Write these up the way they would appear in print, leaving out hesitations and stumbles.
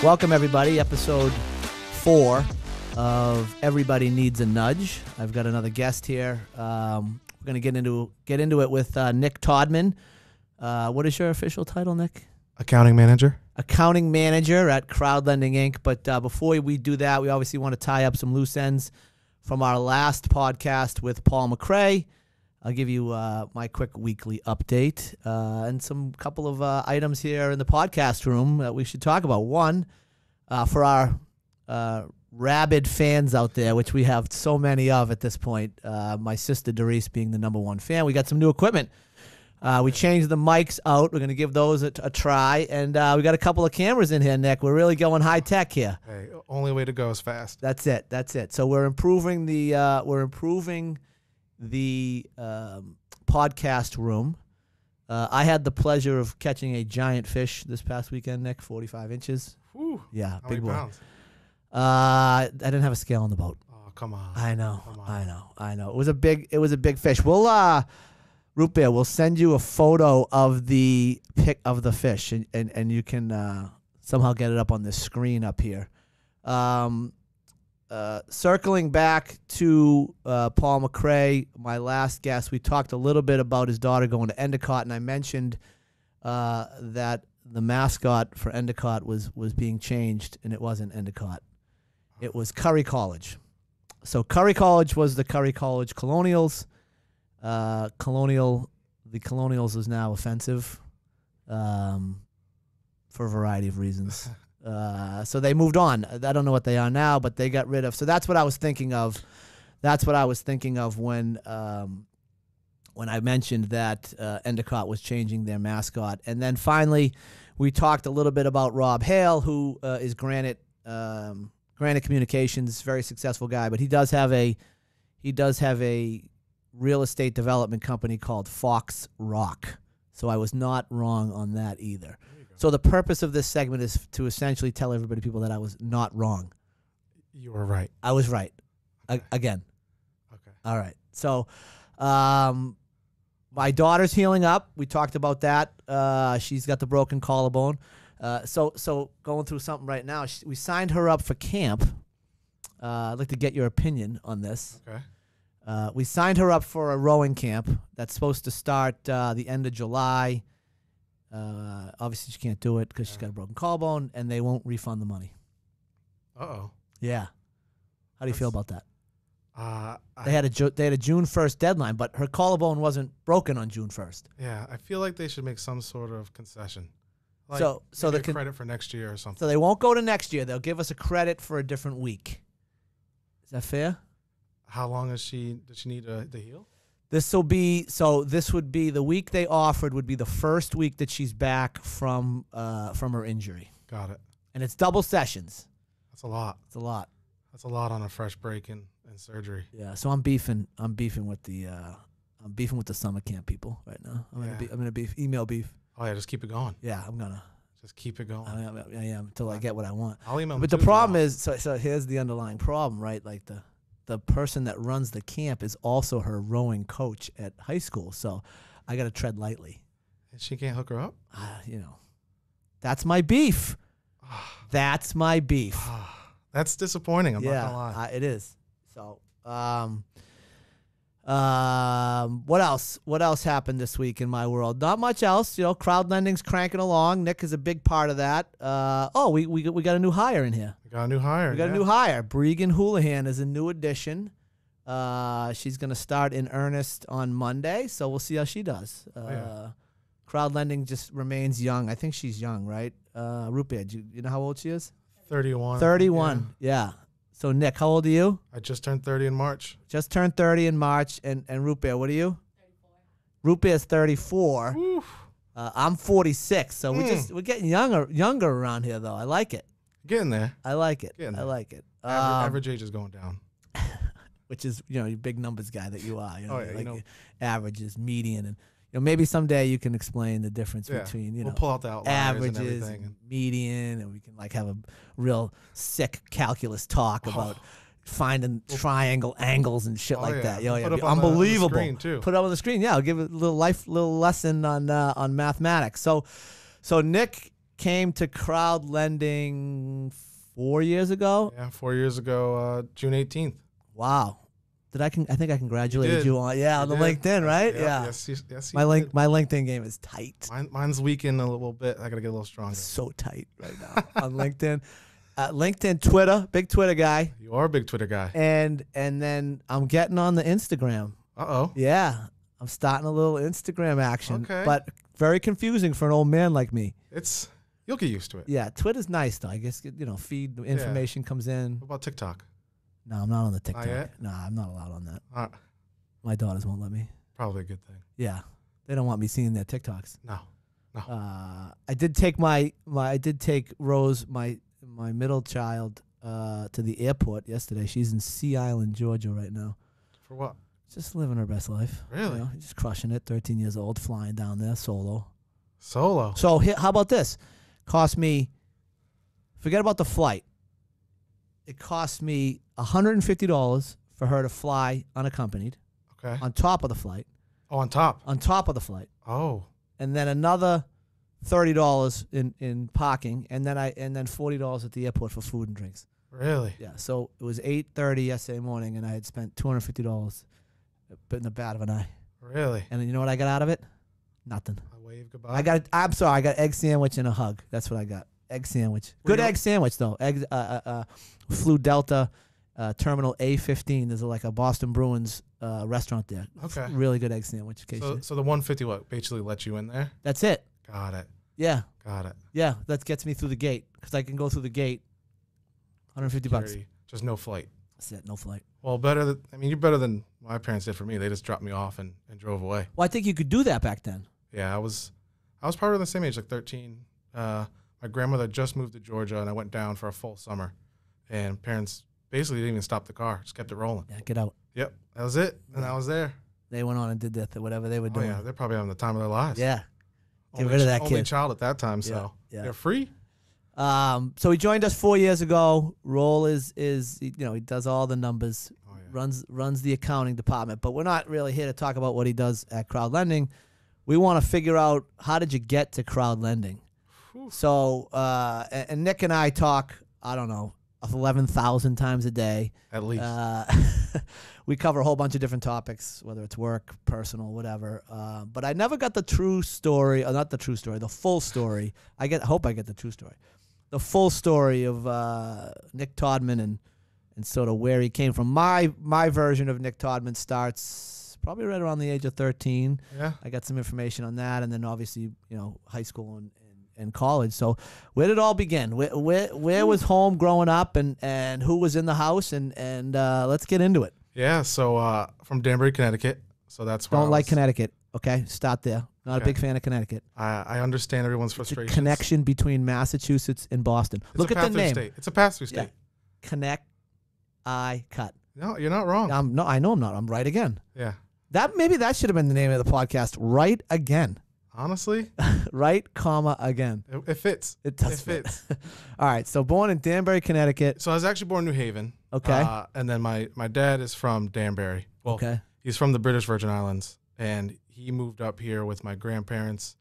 Welcome, everybody. Episode 4 of Everybody Needs a Nudge. I've got another guest here. We're going to get into it with Nick Todman. What is your official title, Nick? Accounting manager. Accounting manager at Crowd Lending Inc. But before we do that, we obviously want to tie up some loose ends from our last podcast with Paul McRae. I'll give you my quick weekly update and some couple of items here in the podcast room that we should talk about. One, for our rabid fans out there, which we have so many of at this point, my sister Doris being the #1 fan, we got some new equipment. We changed the mics out. We're going to give those a try. And we got a couple of cameras in here, Nick. We're really going high tech here. Hey, only way to go is fast. That's it. So we're improving the podcast room. I had the pleasure of catching a giant fish this past weekend, Nick, 45 inches. Whew. Yeah, How big many boy. pounds? I didn't have a scale on the boat. Oh, come on. I know. Come on. I know. It was a big fish. We'll Root Beer, we'll send you a photo of the pic of the fish, and you can somehow get it up on this screen up here. Circling back to Paul McRae, my last guest, we talked a little bit about his daughter going to Endicott, and I mentioned that the mascot for Endicott was being changed, and it wasn't Endicott. It was Curry College. So Curry College was the Curry College Colonials. The Colonials is now offensive for a variety of reasons. So they moved on. I don't know what they are now, but they got rid of. So that's what I was thinking of. That's what I was thinking of when I mentioned that Endicott was changing their mascot. And then finally, we talked a little bit about Rob Hale, who is Granite Communications, very successful guy, but he does have a real estate development company called Fox Rock. So I was not wrong on that either. So the purpose of this segment is to essentially tell people that I was not wrong. You were right. I was right. Okay. Again. Okay. All right. So my daughter's healing up. We talked about that. She's got the broken collarbone. So going through something right now. We signed her up for camp. I'd like to get your opinion on this. Okay. We signed her up for a rowing camp that's supposed to start the end of July. Obviously, she can't do it because she's got a broken collarbone, and they won't refund the money. Uh-oh. Yeah. How do you feel about that? I They had a June 1st deadline, but her collarbone wasn't broken on June 1st. Yeah, I feel like they should make some sort of concession. Like So maybe the a credit for next year or something. So they won't go to next year. They'll give us a credit for a different week. Is that fair? How long does she need to heal? This would be the week they offered would be the first week that she's back from her injury. Got it. And it's double sessions. That's a lot. It's a lot. That's a lot on a fresh break in surgery. Yeah, so I'm beefing with the summer camp people right now. I'm gonna beef, email beef. Oh yeah, just keep it going. Yeah, I'm gonna. Just keep it going. I am until I get what I want. I'll email. But the problem is, so here's the underlying problem, right? Like the person that runs the camp is also her rowing coach at high school, so I got to tread lightly. And she can't hook her up? That's my beef. That's my beef. That's disappointing. I'm not gonna lie. It is. So, what else? What else happened this week in my world? Not much else. Crowd lending's cranking along. Nick is a big part of that. We got a new hire in here. We got a new hire. We got a new hire. Breegan Houlihan is a new addition. She's going to start in earnest on Monday, so we'll see how she does. Crowd lending just remains young. I think she's young, right? Root Beer, you know how old she is? 31. 31, yeah. So, Nick, how old are you? I just turned 30 in March. Just turned 30 in March. And Root Beer, what are you? 34. Root Beer's 34. I'm 46, so we're getting younger around here, though. I like it. Getting there. I like it. Getting there. I like it. Average age is going down. Which is, you big numbers guy that you are. Yeah, averages, median, and maybe someday you can explain the difference between we'll pull out the outliers averages, and everything. Median, and we can have a real sick calculus talk about finding triangle angles and shit like that. Put up on unbelievable. The screen too. Put it up on the screen. Yeah, I'll give it a little lesson on mathematics. So Nick came to crowd lending 4 years ago. Yeah, 4 years ago, June 18th. Wow. I think I congratulated did. you on on the did. LinkedIn, right? Yeah. Yeah. Yes, My you did. my LinkedIn game is tight. Mine's weakened a little bit. I got to get a little stronger. So tight right now on LinkedIn. LinkedIn, Twitter, big Twitter guy. You are a big Twitter guy. And then I'm getting on the Instagram. Uh-oh. Yeah. I'm starting a little Instagram action. Okay. But very confusing for an old man like me. You'll get used to it. Yeah, Twitter's nice though. I guess feed the information comes in. What about TikTok? No, I'm not on the TikTok. yet? No, I'm not allowed on that. Uh, My daughters won't let me. Probably a good thing. Yeah, they don't want me seeing their TikToks. No. I did take Rose, my middle child, to the airport yesterday. She's in Sea Island, Georgia, right now. For what? Just living her best life. Really? Just crushing it. 13 years old, flying down there solo. Solo. So how about this? Cost me. Forget about the flight. It cost me $150 for her to fly unaccompanied. Okay. On top of the flight. Oh, on top. On top of the flight. Oh. And then another $30 in parking, and then $40 at the airport for food and drinks. Really? Yeah. So it was 8:30 yesterday morning, and I had spent $250, but in the bat of an eye. Really? And then you know what I got out of it? Nothing. A wave goodbye. I'm sorry. I got egg sandwich and a hug. That's what I got. Egg sandwich. Good egg sandwich though. Eggs. Flew Delta, Terminal A15. There's like a Boston Bruins restaurant there. Okay. Really good egg sandwich. So the 150 basically let you in there? That's it. Got it. Yeah. Got it. Yeah. That gets me through the gate because I can go through the gate. $150. Security, just no flight. That's it. No flight. Well, you're better than my parents did for me. They just dropped me off and drove away. Well, I think you could do that back then. Yeah, I was probably the same age, like 13. My grandmother just moved to Georgia, and I went down for a full summer. And parents basically didn't even stop the car, just kept it rolling. Yeah, get out. Yep, that was it, and I was there. They went on and did whatever they were doing. Yeah, they're probably having the time of their lives. Yeah. Get rid of that only kid. child at that time, so Yeah. they're free. So he joined us 4 years ago. Role is he does all the numbers, Oh, yeah. runs the accounting department. But we're not really here to talk about what he does at Crowd Lending. We want to figure out how did you get to Crowd Lending. Whew. So and Nick and I talk, I don't know, 11,000 times a day. At least. We cover a whole bunch of different topics, whether it's work, personal, whatever. But I never got the true story, or not the true story, the full story. I hope I get the true story. The full story of Nick Todman and sort of where he came from. My version of Nick Todman starts probably right around the age of 13. Yeah. I got some information on that, and then obviously, high school and college. So where did it all begin? Where was home growing up, and who was in the house, and let's get into it. Yeah, so from Danbury, Connecticut. So that's where Don't like Connecticut. Okay, start there. Not a big fan of Connecticut. I understand everyone's The frustration. connection between Massachusetts and Boston. Look at the name. State. It's a pass-through state. Yeah. Cut. No, you're not wrong. I know I'm not. I'm right again. Yeah. Maybe that should have been the name of the podcast. Right again. Honestly, Right, comma again. it fits. It does It fit. fits. All right. So born in Danbury, Connecticut. So I was actually born in New Haven. Okay. And then my dad is from Danbury. Well, Okay. he's from the British Virgin Islands, and he moved up here with my grandparents,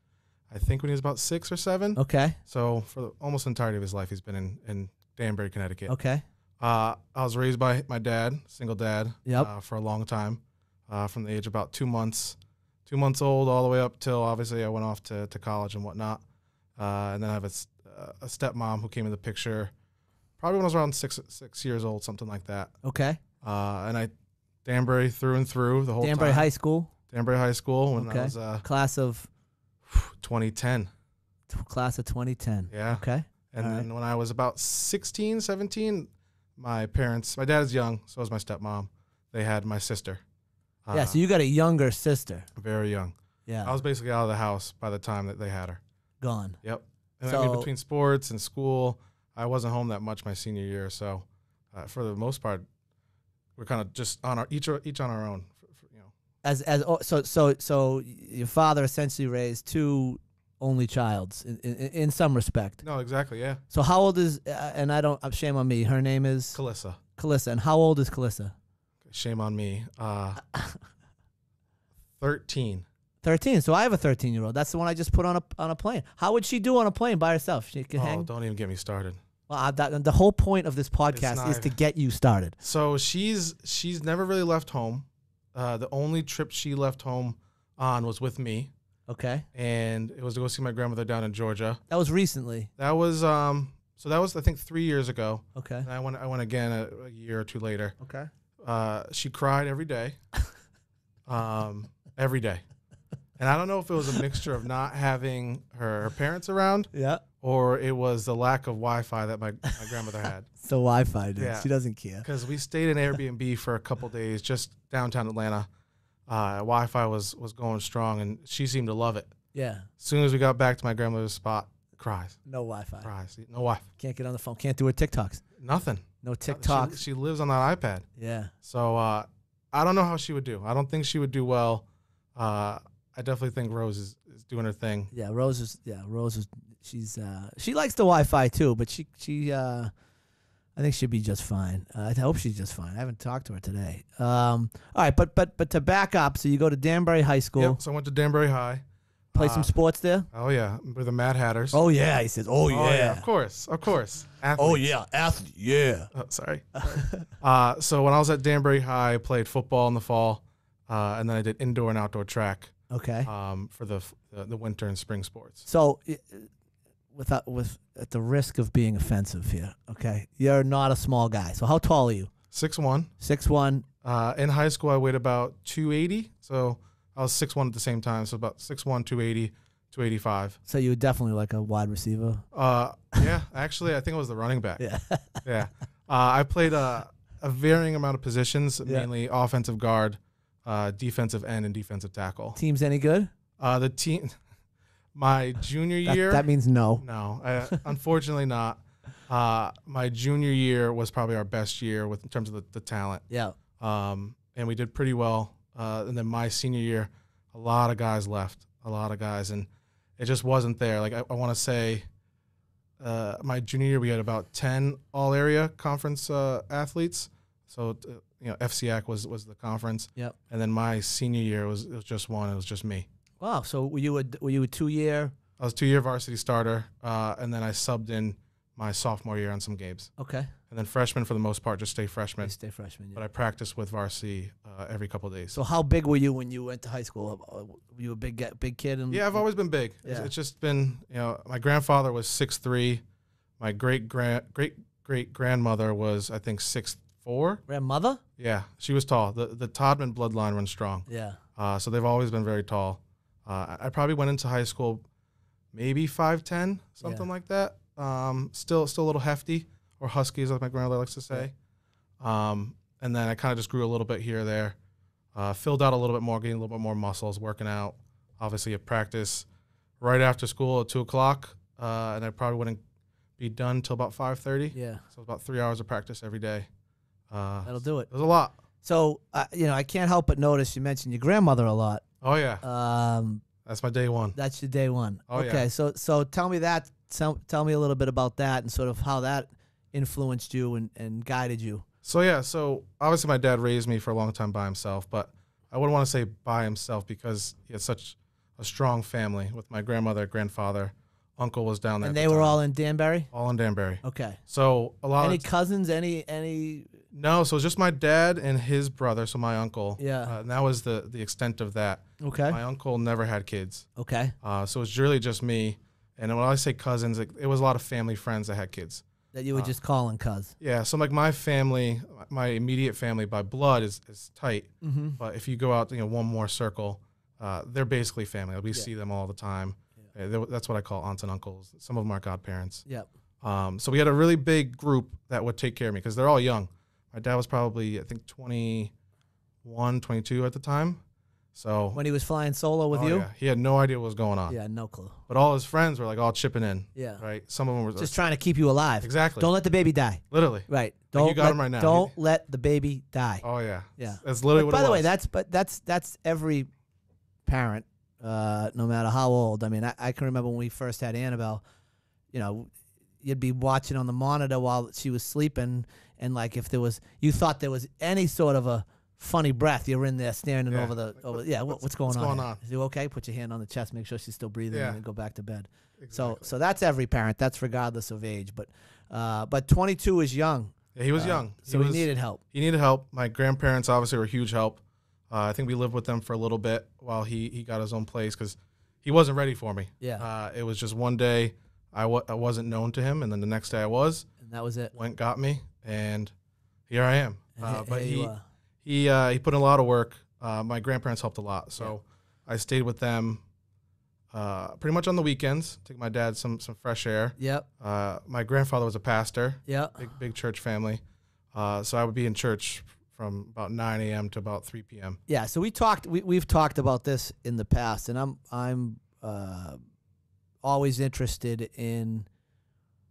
I think when he was about 6 or 7. Okay. So for almost the entirety of his life, he's been in Danbury, Connecticut. Okay. I was raised by my dad, single dad, Yep. for a long time, from the age of about 2 months old all the way up till obviously I went off to college and whatnot. And then I have a stepmom who came in the picture probably when I was around 6 years old, something like that. Okay. And Danbury through and through the whole Danbury time. High School. Danbury High School when Okay. I was Class of 2010. Class of 2010. Yeah. Okay. And All then when I was about 16, 17, my dad is young, so is my stepmom. They had my sister. Yeah. So you got a younger sister. Very young. Yeah. I was basically out of the house by the time that they had her. Gone. Yep. And So- between sports and school, I wasn't home that much my senior year. So for the most part, we're kind of just on each on our own. So your father essentially raised two only childs in some respect. No, exactly. Yeah. So how old is and shame on me. Her name is Calissa. Calissa. And how old is Calissa? Shame on me. 13. 13. So I have a 13-year-old. That's the one I just put on a plane. How would she do on a plane by herself? She can Oh, hang. don't even get me started. Well, the whole point of this podcast is to get you started. So she's never really left home. The only trip she left home on was with me, Okay. and it was to go see my grandmother down in Georgia. That was recently. That was so that was I think 3 years ago. Okay. And I went again a year or two later. Okay. She cried every day, every day, and I don't know if it was a mixture of not having her parents around, Yeah. or it was the lack of Wi-Fi that my grandmother had. So Wi-Fi, dude. Yeah. She doesn't care. Because we stayed in Airbnb for a couple days, just downtown Atlanta. Wi-Fi was going strong, and she seemed to love it. Yeah. As soon as we got back to my grandmother's spot, cries, No Wi-Fi. cries, no Wi-Fi, Can't get on the phone. Can't do her TikToks. nothing. No TikToks. She lives on that iPad. Yeah. So I don't know how she would do. I don't think she would do well. I definitely think Rose is doing her thing. Yeah. Rose is. She's. She likes the Wi-Fi too, but she. I think she'll be just fine. I hope she's just fine. I haven't talked to her today. All right, but to back up, so you go to Danbury High School, Yep. So I went to Danbury High. play some sports there. Oh yeah, with the Mad Hatters. Oh yeah, he says. Oh yeah. Of course. Athletes. Oh yeah, athlete. Yeah. Oh, sorry. So when I was at Danbury High, I played football in the fall, and then I did indoor and outdoor track Okay. for the winter and spring sports. So, at the risk of being offensive here, okay, you're not a small guy. So how tall are you? 6'1". 6'1". In high school, I weighed about 280. So I was 6'1" at the same time. So about 6'1", 280, 285. So you were definitely like a wide receiver. Yeah, actually, I think I was the running back. Yeah. Yeah. I played a varying amount of positions, Yeah. mainly offensive guard, defensive end, and defensive tackle. Team's any good? The team, my junior year. That means no. No, unfortunately not. My junior year was probably our best year in terms of the talent. Yeah. And we did pretty well. And then my senior year, a lot of guys left, and it just wasn't there. Like I want to say, my junior year we had about 10 all-area conference athletes. So FCAC was the conference. Yep. And then my senior year it was just one. It was just me. Wow. So were you a 2-year? I was 2-year varsity starter, and then I subbed in my sophomore year on some games. Okay. And then freshman, for the most part, just stay freshman. You stay freshman. Yeah. But I practiced with varsity every couple of days. So how big were you when you went to high school? Were you a big kid? Yeah, I've always been big. Yeah. It's just been, my grandfather was 6'3". My great grandmother was, I think, 6'4". Grandmother? Yeah, she was tall. The Todman bloodline runs strong. Yeah. So they've always been very tall. I probably went into high school maybe 5'10", something like that. Still a little hefty, or husky, as my grandmother likes to say. And then I kind of just grew a little bit here or there. Filled out a little bit more, getting a little bit more muscles, working out. Obviously at practice right after school at 2 o'clock, and I probably wouldn't be done till about 5:30. Yeah. So about 3 hours of practice every day. That'll do it. It was a lot. So, I can't help but notice you mentioned your grandmother a lot. Oh yeah. That's my day one. That's your day one. Oh, okay. yeah. So tell me that. Tell me a little bit about that and sort of how that influenced you and guided you. So obviously my dad raised me for a long time by himself, but I wouldn't want to say by himself because he had such a strong family with my grandmother, grandfather, uncle was down there. And at they the were time. all in Danbury? All in Danbury. Okay. So a lot Any of cousins? Any? no, so it's just my dad and his brother, so my uncle. Yeah. And that was the extent of that. Okay. My uncle never had kids. Okay. So it's really just me. And when I say cousins, it was a lot of family friends that had kids. That you were just calling cuz. Yeah, so like my family, my immediate family by blood is tight. Mm-hmm. But if you go out, one more circle, they're basically family. We see them all the time. That's what I call aunts and uncles. Some of them are godparents. Yep. So we had a really big group that would take care of me because they're all young. My dad was probably, I think, 21, 22 at the time. So When he was flying solo with you? yeah, he had no idea what was going on. Yeah, no clue. But all his friends were like all chipping in. Yeah. Right. Some of them were Just trying to keep you alive. exactly. Don't let the baby die. Literally. Right. Like Don't you got him right now. Don't let the baby die. Oh yeah. Yeah. That's literally But what by it the was. way, that's every parent, no matter how old. I mean, I can remember when we first had Annabelle, you'd be watching on the monitor while she was sleeping, and like if you thought there was any sort of a funny breath. You're in there standing Yeah. over the over. Yeah, what's going going on? on? Is you okay? Put your hand on the chest. Make sure she's still breathing, Yeah. and then go back to bed. Exactly. So that's every parent. That's regardless of age. But 22 is young. Yeah, he was young. So he needed help. He needed help. My grandparents obviously were a huge help. I think we lived with them for a little bit while he got his own place because he wasn't ready for me. Yeah. It was just one day I wasn't known to him, and then the next day I was. And that was it. Went, got me, and here I am. And But here you are. he put in a lot of work. My grandparents helped a lot, so I stayed with them pretty much on the weekends. Take my dad some fresh air. Yep. My grandfather was a pastor. Yep. Big church family. So I would be in church from about 9 a.m. to about 3 p.m. Yeah. So we've talked about this in the past, and I'm always interested in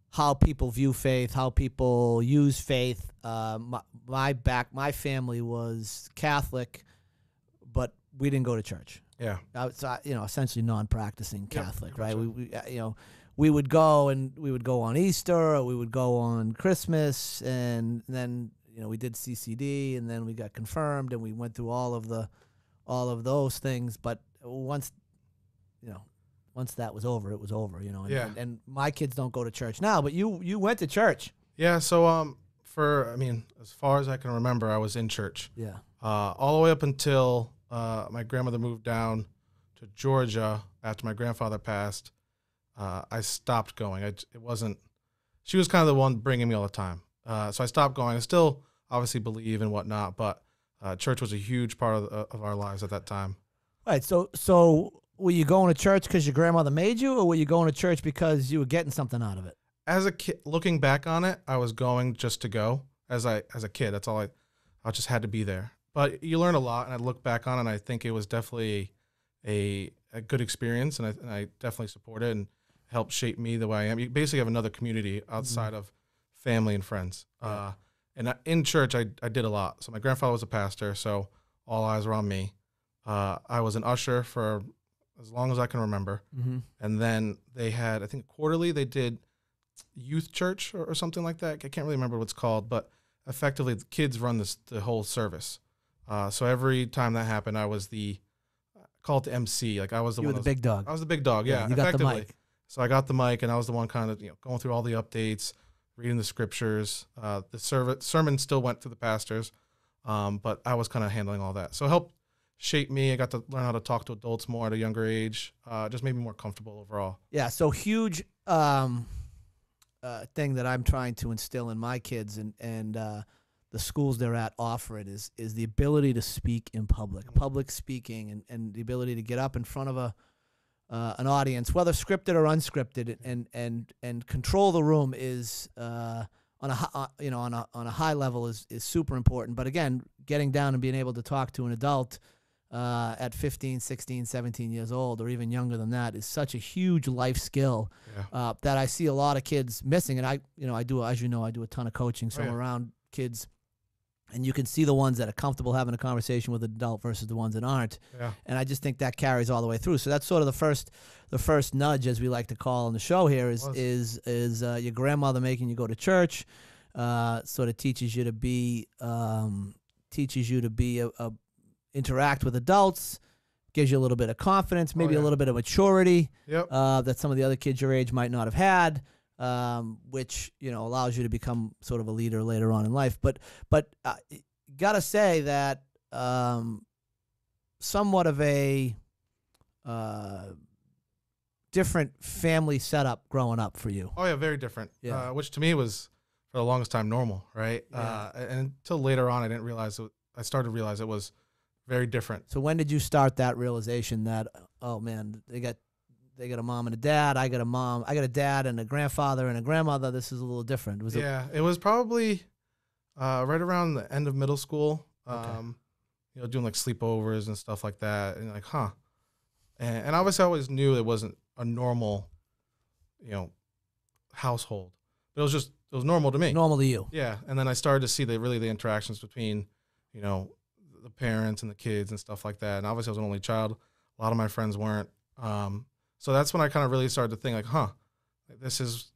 how people view faith, how people use faith. My family was Catholic, but we didn't go to church. Yeah. It's essentially non-practicing Catholic, right? Gotcha. We would go on Easter, or we would go on Christmas, and then we did CCD, and then we got confirmed, and we went through all of those things. But once that was over, it was over. And my kids don't go to church now, but you went to church. Yeah. So as far as I can remember, I was in church. Yeah. All the way up until my grandmother moved down to Georgia after my grandfather passed. I stopped going. She was kind of the one bringing me all the time. So I stopped going. I still obviously believe and whatnot, but church was a huge part of our lives at that time. Right. So were you going to church because your grandmother made you, or were you going to church because you were getting something out of it? As a kid, looking back on it, I was going just to go. As a kid, that's all I just had to be there. But you learn a lot, and I look back on it, and I think it was definitely a good experience, and I definitely support it and helped shape me the way I am. You basically have another community outside of family and friends. Yeah. In church, I did a lot. So my grandfather was a pastor, so all eyes were on me. I was an usher for as long as I can remember. Mm-hmm. And then they had, I think quarterly, they did youth church or something like that. I can't really remember what it's called, but effectively the kids run the whole service. So every time that happened, I was called the MC. Like I was the You one. were the big dog. I was the big dog. Yeah, you got the effectively. mic. So I got the mic, and I was the one kind of going through all the updates, reading the scriptures. The sermon still went to the pastors, but I was kind of handling all that. So it helped shape me. I got to learn how to talk to adults more at a younger age. Just made me more comfortable overall. Yeah. So huge thing that I'm trying to instill in my kids and the schools they're at offer it is the ability to speak in public speaking, and the ability to get up in front of an audience, whether scripted or unscripted, and control the room is on a high level is super important. But again, getting down and being able to talk to an adult at 15, 16, 17 years old, or even younger than that, is such a huge life skill that I see a lot of kids missing. And I do, as you know, I do a ton of coaching, so I'm around kids. And you can see the ones that are comfortable having a conversation with an adult versus the ones that aren't. Yeah. And I just think that carries all the way through. So that's sort of the first nudge, as we like to call on the show here, is your grandmother making you go to church. Sort of teaches you to be interact with adults, gives you a little bit of confidence, maybe a little bit of maturity that some of the other kids your age might not have had. Which allows you to become sort of a leader later on in life. But gotta say that somewhat of a different family setup growing up for you. Oh yeah, very different. Yeah. Which to me was for the longest time normal, right? Yeah. And until later on, I started to realize it was very different. So when did you start that realization that, oh man, they got a mom and a dad. I got a dad and a grandfather and a grandmother. This is a little different. It was probably right around the end of middle school. Doing like sleepovers and stuff like that, and like, and obviously I always knew it wasn't a normal, household. But it was normal to me. Normal to you. Yeah, and then I started to see the interactions between, the parents and the kids and stuff like that. And obviously I was an only child. A lot of my friends weren't. So that's when I kind of really started to think like, this is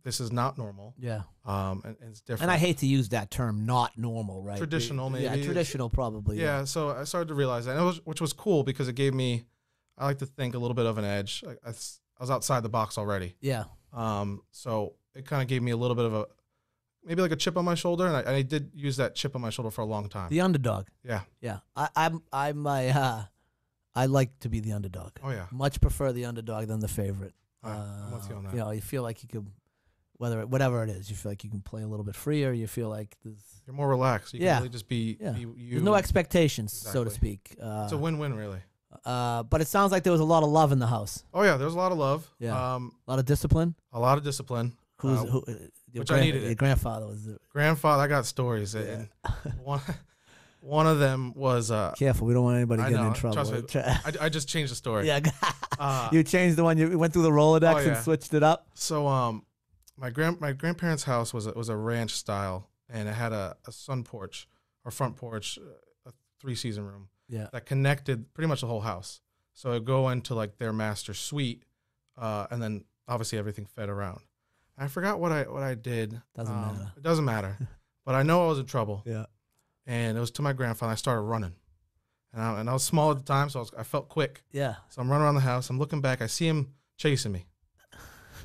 this is not normal. Yeah. And it's different. And I hate to use that term, not normal, right? Traditional, maybe. Yeah, traditional probably. Yeah, so I started to realize that, which was cool because it gave me, I like to think, a little bit of an edge. I was outside the box already. Yeah. So it kind of gave me a little bit of maybe like a chip on my shoulder, and I did use that chip on my shoulder for a long time. The underdog. Yeah. Yeah. I like to be the underdog. Oh yeah. Much prefer the underdog than the favorite. I'm with you on that. You know, you feel like you could, whatever it is, you feel like you can play a little bit freer. You feel like you're more relaxed. You can really just be you. There's no expectations, so to speak. It's a win-win, really. But it sounds like there was a lot of love in the house. Oh yeah, there was a lot of love. Yeah. A lot of discipline. A lot of discipline. I needed. Your grandfather was. Grandfather, I got stories. Yeah. And one of them was. Careful, we don't want anybody getting in trouble. Trust me, I just changed the story. Yeah. You changed the one. You went through the Rolodex and switched it up. So my grandparents' house was a ranch style, and it had a sun porch or front porch, a 3-season room. Yeah. That connected pretty much the whole house. So it'd go into like their master suite, and then obviously everything fed around. I forgot what I did. Doesn't matter. It doesn't matter. But I know I was in trouble. Yeah. And it was to my grandfather. I started running. And I was small at the time, so I felt quick. Yeah. So I'm running around the house. I'm looking back. I see him chasing me.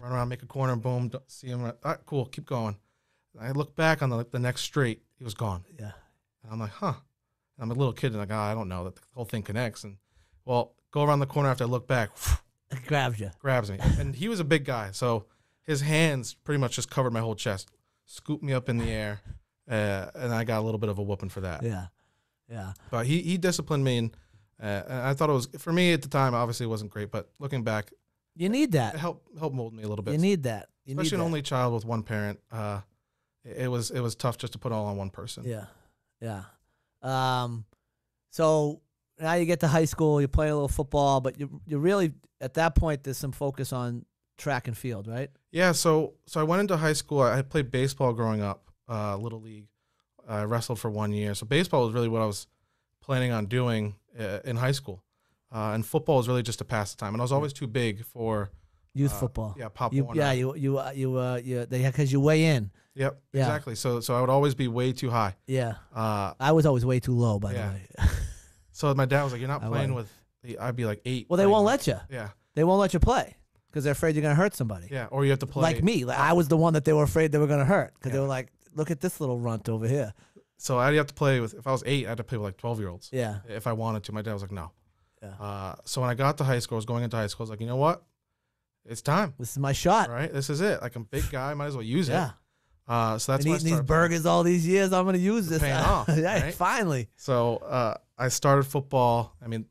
Run around, make a corner, boom, see him. All right, cool, keep going. I look back on the next straight. He was gone. Yeah. And I'm like, huh. And I'm a little kid, and like, I don't know that the whole thing connects. And, well, go around the corner after I look back. It grabs you. Grabs me. And he was a big guy, so his hands pretty much just covered my whole chest, scooped me up in the air, and I got a little bit of a whooping for that. Yeah. Yeah. But he disciplined me, and I thought it was, for me at the time, obviously it wasn't great, but looking back, you need that. It helped mold me a little bit. You need that. Especially an only child with one parent. It was tough just to put all on one person. Yeah. Yeah. So now you get to high school, you play a little football, but you really, at that point, there's some focus on track and field, right? Yeah, so I went into high school. I had played baseball growing up, Little League. I wrestled for 1 year. So baseball was really what I was planning on doing in high school. And football was really just to pass the time. And I was always too big for youth football. Yeah, Pop Warner. Yeah, because you weigh in. Yep, yeah. Exactly. So I would always be way too high. Yeah. I was always way too low, by the way. So my dad was like, "You're not playing with." I'd be like 8. Well, they won't let you. Yeah. They won't let you play because they're afraid you're gonna hurt somebody. Yeah, or you have to play. Like me, I was the one that they were afraid they were gonna hurt because they were like, "Look at this little runt over here." So I'd have to play with. If I was 8, I had to play with like 12-year-olds. Yeah. If I wanted to, my dad was like, "No." Yeah. So when I got to high school, I was going into high school. I was like, you know what? It's time. This is my shot. Right? This is it. Like, I'm a big guy. Might as well use it. Yeah. So that's been eating these burgers all these years. I'm going to use this. Paying off. Yeah, right? Finally. So I started football. I mean,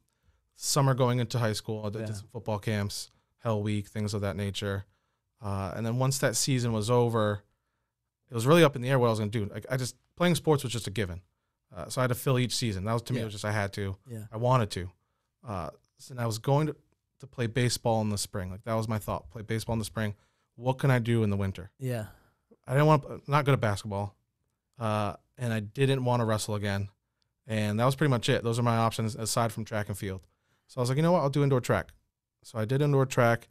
summer going into high school, I did some football camps, Hell Week, things of that nature. And then once that season was over, it was really up in the air what I was going to do. Like, playing sports was just a given. So I had to fill each season. That was, to me, it was just I had to. Yeah. I wanted to. And I was going to play baseball in the spring. Like, that was my thought. Play baseball in the spring. What can I do in the winter? Yeah. I didn't want to, not good at basketball. And I didn't want to wrestle again. And that was pretty much it. Those are my options aside from track and field. So I was like, you know what? I'll do indoor track. So I did indoor track,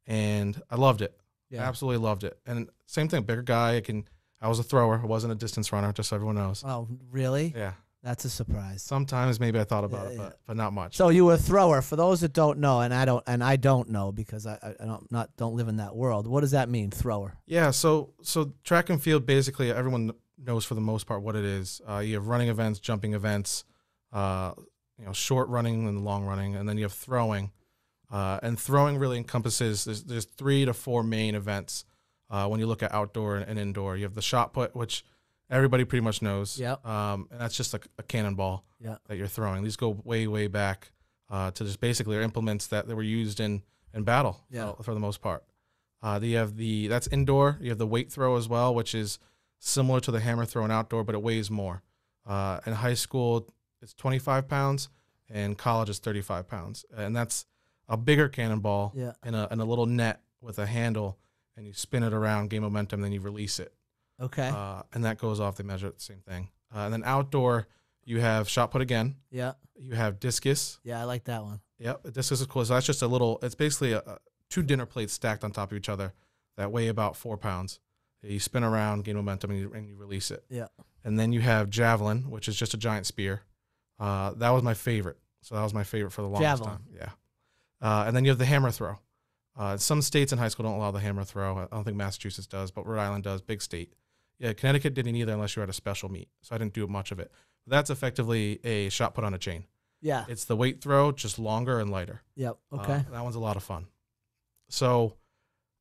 and I loved it. Yeah. I absolutely loved it. And same thing, bigger guy. I was a thrower. I wasn't a distance runner, just so everyone knows. Oh, really? Yeah. That's a surprise. Sometimes maybe I thought about it, but not much. So you were a thrower. For those that don't know, and I don't know because I don't live in that world. What does that mean, thrower? Yeah. So track and field, basically everyone knows for the most part what it is. You have running events, jumping events, short running and long running, and then you have throwing. And throwing really encompasses there's 3 to 4 main events when you look at outdoor and indoor. You have the shot put, which everybody pretty much knows. Yeah. And that's just like a cannonball that you're throwing. These go way, way back to just basically implements that were used in battle for the most part. That's indoor. You have the weight throw as well, which is similar to the hammer throw in outdoor, but it weighs more. In high school, it's 25 pounds, and college is 35 pounds. And that's a bigger cannonball in a little net with a handle, and you spin it around, gain momentum, then you release it. Okay. And that goes off. They measure it the same thing. And then outdoor, you have shot put again. Yeah. You have discus. Yeah, I like that one. Yep. Discus is cool. So that's just it's basically 2 dinner plates stacked on top of each other. that weigh about 4 pounds. You spin around, gain momentum, and you release it. Yeah. And then you have javelin, which is just a giant spear. That was my favorite. So that was my favorite for the longest Javelin. time. Yeah. And then you have the hammer throw. Some states in high school don't allow the hammer throw. I don't think Massachusetts does, but Rhode Island does. Big state. Yeah, Connecticut didn't either unless you were at a special meet. So I didn't do much of it. That's effectively a shot put on a chain. Yeah. It's the weight throw, just longer and lighter. Yep. Okay. That one's a lot of fun. So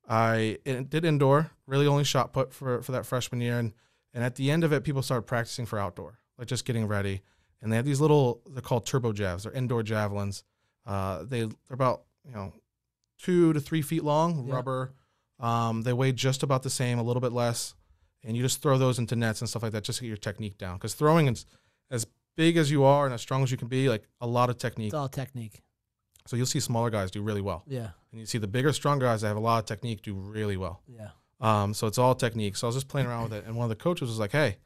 I did indoor, really only shot put for that freshman year. And at the end of it, people started practicing for outdoor, like just getting ready. And they have these they're called turbo javs. They're indoor javelins. They're about, 2 to 3 feet long, Yeah. rubber. They weigh just about the same, a little bit less. And you just throw those into nets and stuff like that just to get your technique down. Because throwing is as big as you are and as strong as you can be, like a lot of technique. It's all technique. So you'll see smaller guys do really well. Yeah. And you see the bigger, stronger guys that have a lot of technique do really well. Yeah. So it's all technique. So I was just playing around with it. And one of the coaches was like, hey,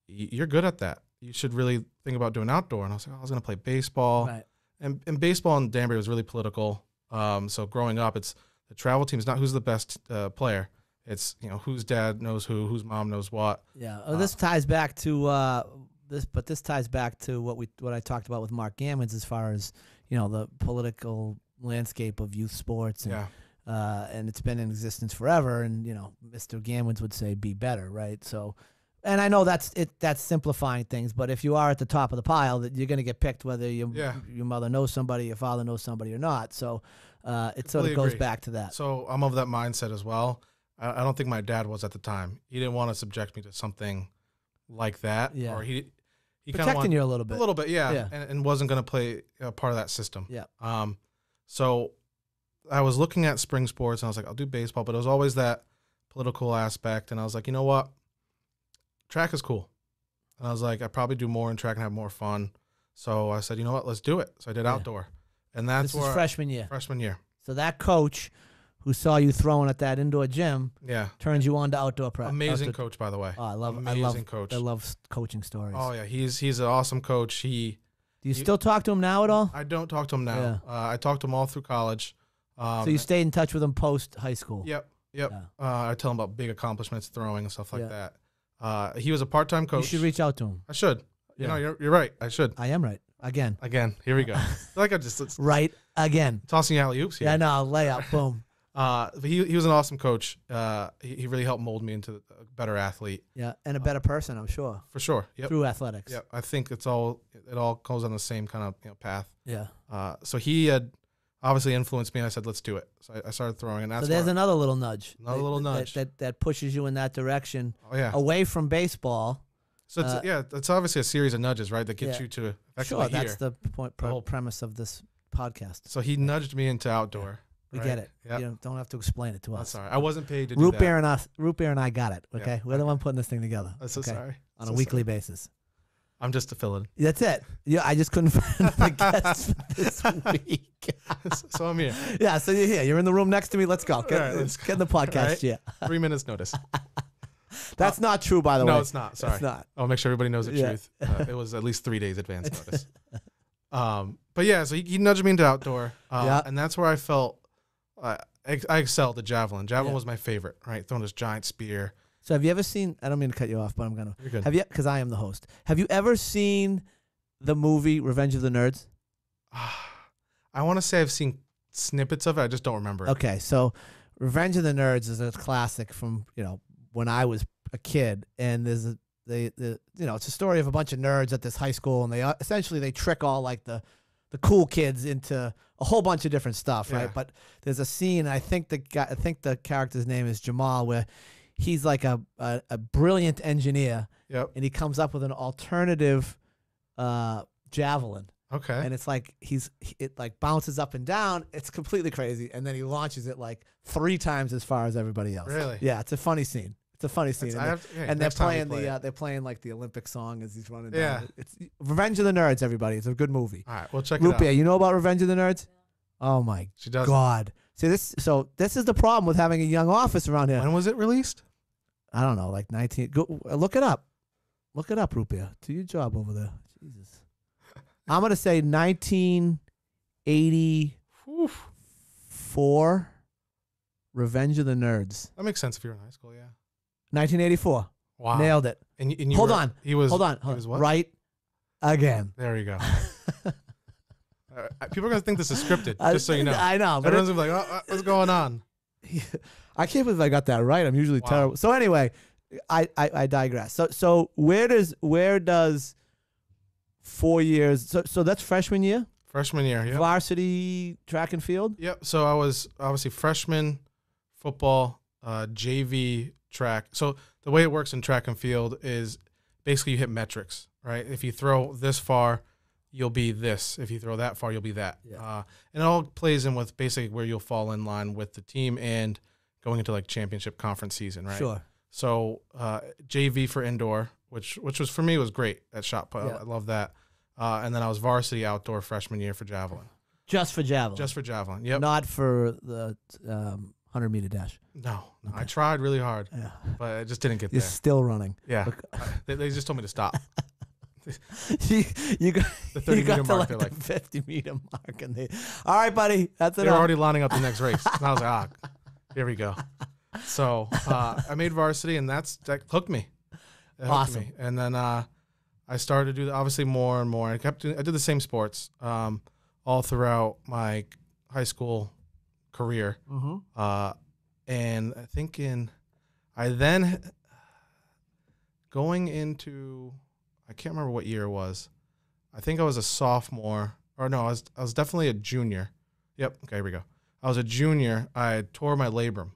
you're good at that. You should really think about doing outdoor. And I was like, I was going to play baseball. Right. And baseball in Danbury was really political. So growing up, it's the travel team is not who's the best player. It's, whose dad knows whose mom knows what. Yeah. This ties back to this ties back to what I talked about with Mark Gammons as far as, the political landscape of youth sports. And, Yeah. And it's been in existence forever. And, Mr. Gammons would say be better, right? So, and I know that's simplifying things, but if you are at the top of the pile, that you're going to get picked whether your mother knows somebody, your father knows somebody or not. So it sort of goes back to that. So I'm of that mindset as well. I don't think my dad was at the time. He didn't want to subject me to something like that. Yeah. Or he Protecting you a little bit. A little bit, yeah. Yeah. And wasn't going to play part of that system. Yeah. So I was looking at spring sports, and I was like, I'll do baseball, but it was always that political aspect. And I was like, you know what? Track is cool. And I was like, I probably do more in track and have more fun. So I said, you know what? Let's do it. So I did outdoor. And that's this is freshman year. Freshman year. So that coach who saw you throwing at that indoor gym turns you on to outdoor practice. Amazing coach, by the way. Oh, I love coach. I love coaching stories. Oh yeah, he's an awesome coach. Do you still talk to him now at all? I don't talk to him now. Yeah. I talked to him all through college. So you stayed in touch with him post high school? Yep. Yeah. I tell him about big accomplishments, throwing and stuff like that. He was a part-time coach. You should reach out to him. I should. You're right. I should. I am right. Again, here we go. Like I just right again. Tossing alley-oops here. Yeah, no, layup, boom. But he was an awesome coach. He really helped mold me into a better athlete. Yeah, and a better person, I'm sure. For sure. Yep. Through athletics. Yeah, I think it all goes on the same kind of path. Yeah. So he had obviously influenced me. I said, let's do it. So I started throwing, and that's so there's another little nudge. Another little nudge that pushes you in that direction. Oh yeah. Away from baseball. So it's obviously a series of nudges, right, that gets you to effectively Sure, that's the point premise of this podcast. So he nudged me into outdoor. We get it. Yep. You don't have to explain it to us. That's all right. I wasn't paid to do Root that. Beer and I got it. Okay, Yeah. We're the one putting this thing together. I'm so sorry. On a weekly basis. I'm just a fill-in. That's it. Yeah, I just couldn't find the guests this week. So I'm here. Yeah, so you're here. You're in the room next to me. Let's go. Get, All right, let's get in the podcast. Right. Yeah. 3 minutes notice. That's not true, by the way. No, it's not. Sorry. It's not. I'll make sure everybody knows the Yeah. truth. It was at least 3 days advance notice. But yeah, so he nudged me into outdoor. And that's where I felt I excelled at javelin. Javelin was my favorite, right? Throwing this giant spear. So have you ever seen, I don't mean to cut you off, but I'm going to. You're good. Have you, because I am the host. Have you ever seen the movie Revenge of the Nerds? I want to say I've seen snippets of it. I just don't remember it. Okay, so Revenge of the Nerds is a classic from, when I was a kid, and there's it's a story of a bunch of nerds at this high school, and they essentially they trick all like the cool kids into a whole bunch of different stuff, right? Yeah. But there's a scene, I think the character's name is Jamal, where he's like a brilliant engineer, Yep. and he comes up with an alternative javelin. Okay. And it's like it like bounces up and down. It's completely crazy, and then he launches it like 3 times as far as everybody else. Really? Yeah, it's a funny scene. It's a funny scene. And they're playing they're playing like the Olympic song as he's running down. It's Revenge of the Nerds, everybody. It's a good movie. All right, we'll check Root it out. Beer, you know about Revenge of the Nerds? Oh my She does. God. See this is the problem with having a young office around here. When was it released? I don't know, like 19. Go look it up. Look it up, Root Beer. Do your job over there. Jesus. I'm gonna say 1984. Revenge of the Nerds. That makes sense if you're in high school, yeah. 1984. Wow. Nailed it. And you Hold were- on. He was. Hold on. He was what? Right again. There you go. People are gonna think this is scripted, just so you know. I know, but Everyone's gonna be like, "What's going on?" I can't believe I got that right. I'm usually Wow. terrible. So anyway, I digress. So where does 4 years? So that's freshman year, Freshman year, yeah. varsity track and field. Yep. So I was obviously freshman football, JV track. So the way it works in track and field is basically you hit metrics, right? If you throw this far, you'll be this. If you throw that far, you'll be that. Yeah. And it all plays in with basically where you'll fall in line with the team and going into like championship conference season, right? Sure. So JV for indoor, which was for me was great at shot put. Yeah. I love that. And then I was varsity outdoor freshman year for javelin. Just for javelin. Just for javelin. Yep. Not for the 100-meter dash. No. Okay. I tried really hard, Yeah. but I just didn't get You're there. still running. Yeah. Okay. They just told me to stop. you got The 30 you got meter to mark, like they're the like, 50-meter mark, and all right, buddy, that's they enough. were already lining up the next race. And I was like, here we go. So I made varsity, and that hooked me. It hooked Awesome. me. And then I started to do obviously more and more. I did the same sports all throughout my high school career. Mm-hmm. And I think I then going into, I can't remember what year it was. I think I was a sophomore, or no, I was definitely a junior. Yep. Okay, here we go. I was a junior. I tore my labrum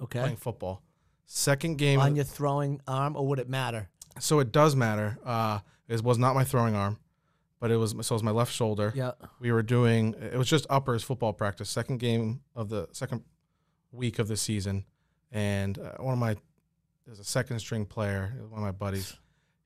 Okay. playing football. Second game. On your throwing arm, or would it matter? So it does matter. It was not my throwing arm, but it was my left shoulder. Yeah. We were doing, it was just uppers football practice, second game of the second week of the season. And there's a second string player, one of my buddies.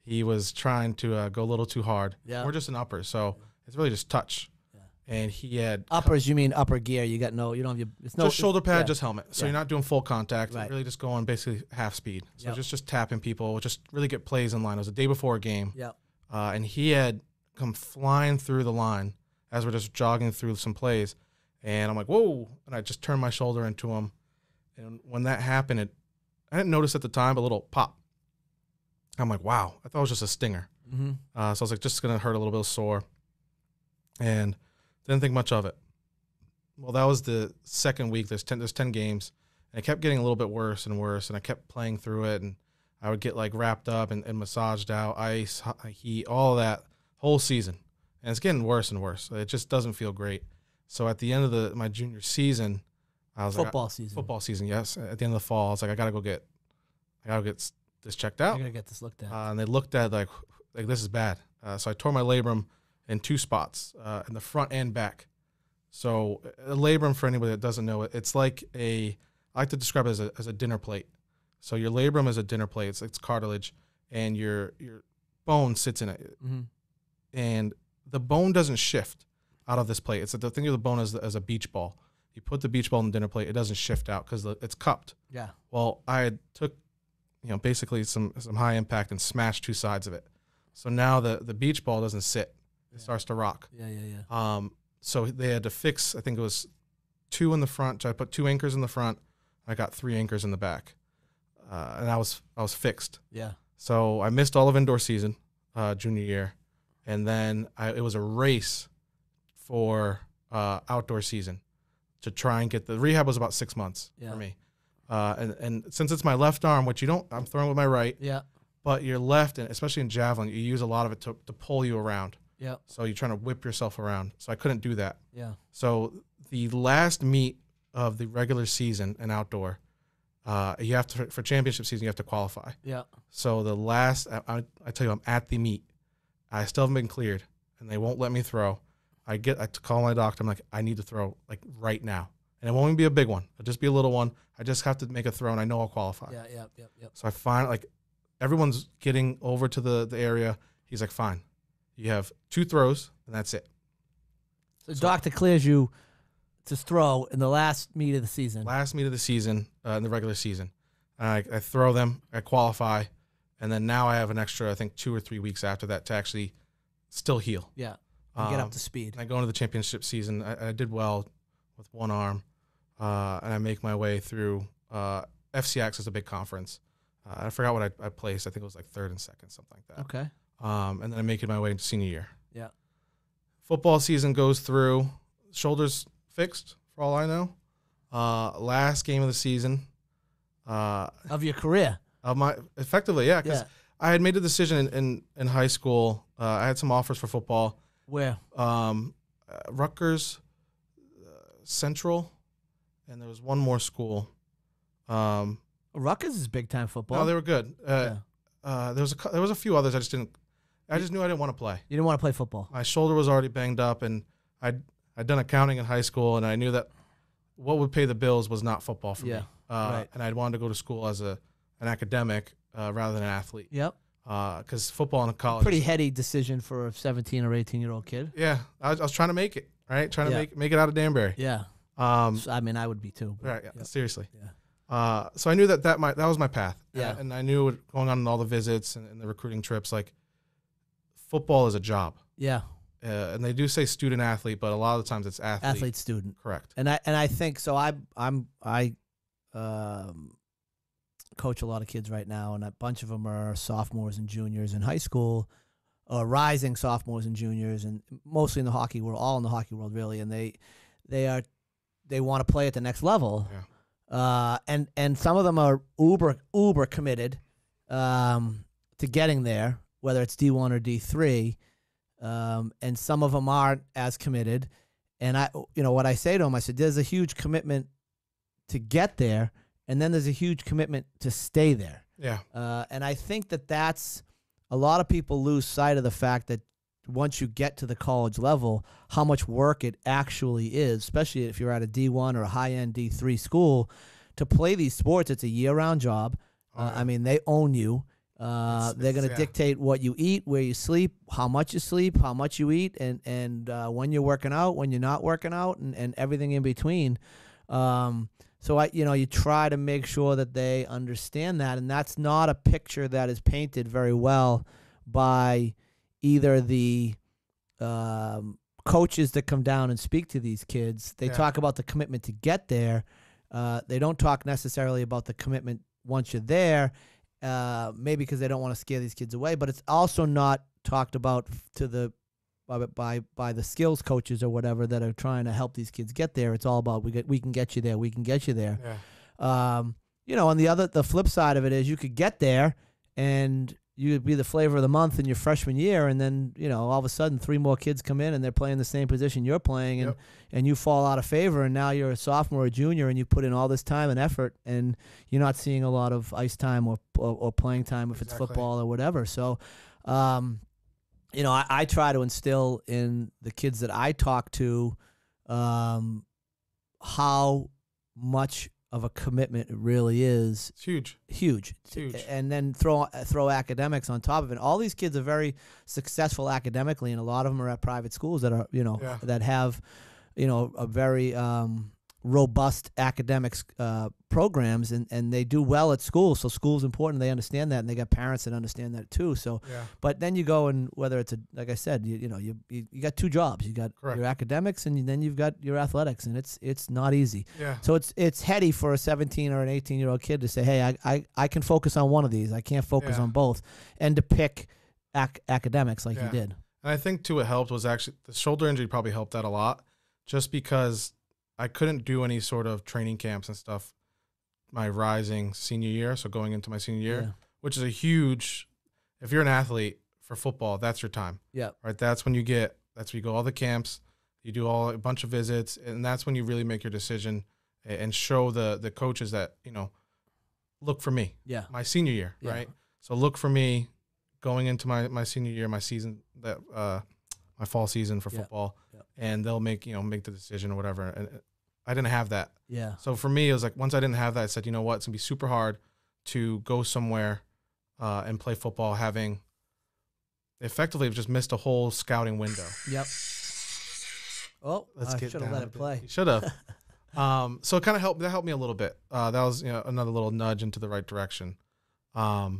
He was trying to go a little too hard. Yeah. We're just an upper, so it's really just touch. Yeah. And he had Uppers, you mean upper gear? You don't have your. It's no just shoulder pad, yeah. just helmet. So Yeah. you're not doing full contact. Right. You're really just going basically half speed. So Yep. just tapping people, just really get plays in line. It was a day before a game. Yeah. And he had come flying through the line as we're just jogging through some plays. And I'm like, whoa. And I just turned my shoulder into him. And when that happened, I didn't notice at the time, but a little pop. I'm like, wow. I thought it was just a stinger. Mm-hmm. So I was like, just going to hurt a little bit sore. And didn't think much of it. Well, that was the second week. There's 10 games. And it kept getting a little bit worse and worse. And I kept playing through it. And I would get like wrapped up and massaged out, ice, heat, all of that whole season. And it's getting worse and worse. It just doesn't feel great. So at the end of my junior season, I was Football season. Football season, yes. At the end of the fall, I was like, I gotta go get this checked out. I gotta get this looked at. And they looked at like this is bad. So I tore my labrum in 2 spots, in the front and back. So a labrum, for anybody that doesn't know it, it's like I like to describe it as a dinner plate. So your labrum is a dinner plate. It's cartilage, and your bone sits in it, Mm-hmm. and the bone doesn't shift out of this plate. It's the thing of the bone as a beach ball. You put the beach ball in the dinner plate, it doesn't shift out because it's cupped. Yeah. Well, I took, basically some high impact and smashed 2 sides of it. So now the beach ball doesn't sit; it starts to rock. Yeah. So they had to fix. I think it was 2 in the front. So I put 2 anchors in the front. I got 3 anchors in the back, and I was fixed. Yeah. So I missed all of indoor season, junior year, and then it was a race for outdoor season to try and get the rehab was about 6 months for me. And since it's my left arm, which I'm throwing with my right, Yeah. but your left, and especially in javelin, you use a lot of it to pull you around. Yeah. So you're trying to whip yourself around. So I couldn't do that. Yeah. So the last meet of the regular season and outdoor, you have to, for championship season, you have to qualify. Yeah. So the last, I tell you, I'm at the meet. I still haven't been cleared, and they won't let me throw. I call my doctor. I'm like, I need to throw like right now, and it won't even be a big one. It'll just be a little one. I just have to make a throw, and I know I'll qualify. Yeah. So I find like everyone's getting over to the area. He's like, fine, you have 2 throws, and that's it. So doctor clears you to throw in the last meet of the season. Last meet of the season, in the regular season. I throw them, I qualify, and then now I have an extra, I think, 2 or 3 weeks after that to actually still heal. Yeah. And get up to speed. I go into the championship season. I did well with one arm. and I make my way through. FCX is a big conference. I forgot what I placed. I think it was like third and second, something like that. Okay. And then I make it my way into senior year. Yeah. Football season goes through. Shoulders fixed, for all I know. Last game of the season. Of your career. Effectively, yeah. Because Yeah. I had made a decision in high school. I had some offers for football. Where? Rutgers, Central, and there was one more school. Rutgers is big time football. No, they were good. Yeah. There was a few others. I just knew I didn't want to play. You didn't want to play football. My shoulder was already banged up, and I'd done accounting in high school, and I knew that what would pay the bills was not football for me. Right. And I'd wanted to go to school as an academic rather than an athlete. Yep. Because football in college. Pretty heady decision for a 17 or 18-year-old kid. Yeah, I was trying to make it, right? Trying to Yeah. make it out of Danbury. Yeah. So, I mean, I would be too. right. Yep. Seriously. Yeah. So I knew that was my path. Yeah. And I knew what going on in all the visits and the recruiting trips, like football is a job. Yeah. And they do say student athlete, but a lot of the times it's athlete. Athlete student. Correct. And I think so. I coach a lot of kids right now, and a bunch of them are sophomores and juniors in high school, or rising sophomores and juniors, and mostly in the hockey world, all in the hockey world really. And they want to play at the next level. Yeah. And some of them are uber committed to getting there, whether it's D1 or D3, and some of them aren't as committed. And what I say to them, I said, there's a huge commitment to get there, and then there's a huge commitment to stay there. Yeah. And I think that's a lot of people lose sight of the fact that once you get to the college level, how much work it actually is, especially if you're at a D1 or a high-end D3 school, to play these sports. It's a year-round job. I mean, they own you. They're going to dictate what you eat, where you sleep, how much you eat, and when you're working out, when you're not working out, and everything in between. So you try to make sure that they understand that, and that's not a picture that is painted very well by either the coaches that come down and speak to these kids. They talk about the commitment to get there. They don't talk necessarily about the commitment once you're there, maybe because they don't want to scare these kids away. But it's also not talked about by the skills coaches or whatever that are trying to help these kids get there. It's all about we can get you there. We can get you there. Yeah. On the flip side of it is you could get there and you would be the flavor of the month in your freshman year, and then all of a sudden 3 more kids come in and they're playing the same position you're playing, and you fall out of favor, and now you're a sophomore or junior and you put in all this time and effort, and you're not seeing a lot of ice time or playing time if it's football or whatever. So, I try to instill in the kids that I talk to how much of a commitment it really is. It's huge. Huge. It's huge. And then throw academics on top of it. All these kids are very successful academically, and a lot of them are at private schools that are, that have, a very robust academics programs, and they do well at school. So school's important. They understand that, and they got parents that understand that too. So, but then you go, and whether it's like I said, you got 2 jobs. You got your academics, and then you've got your athletics, and it's not easy. Yeah. So it's heady for a 17 or an 18-year-old kid to say, hey, I can focus on one of these. I can't focus on both, and to pick academics like you did. And I think too, what helped was actually the shoulder injury probably helped that a lot, just because I couldn't do any sort of training camps and stuff my rising senior year, so going into my senior year, which is a huge, if you're an athlete for football, that's your time. Yeah. Right? That's when you go all the camps, you do a bunch of visits, and that's when you really make your decision and show the coaches that, look for me. Yeah. My senior year, right? So look for me going into my senior year, my season, my fall season for football, and they'll make the decision or whatever. And I didn't have that. Yeah. So for me, it was like once I didn't have that, I said, you know what, it's gonna be super hard to go somewhere and play football, having effectively just missed a whole scouting window. Yep. Oh, I should have let it play. You should have. So it kind of helped. That helped me a little bit. That was another little nudge into the right direction. Let's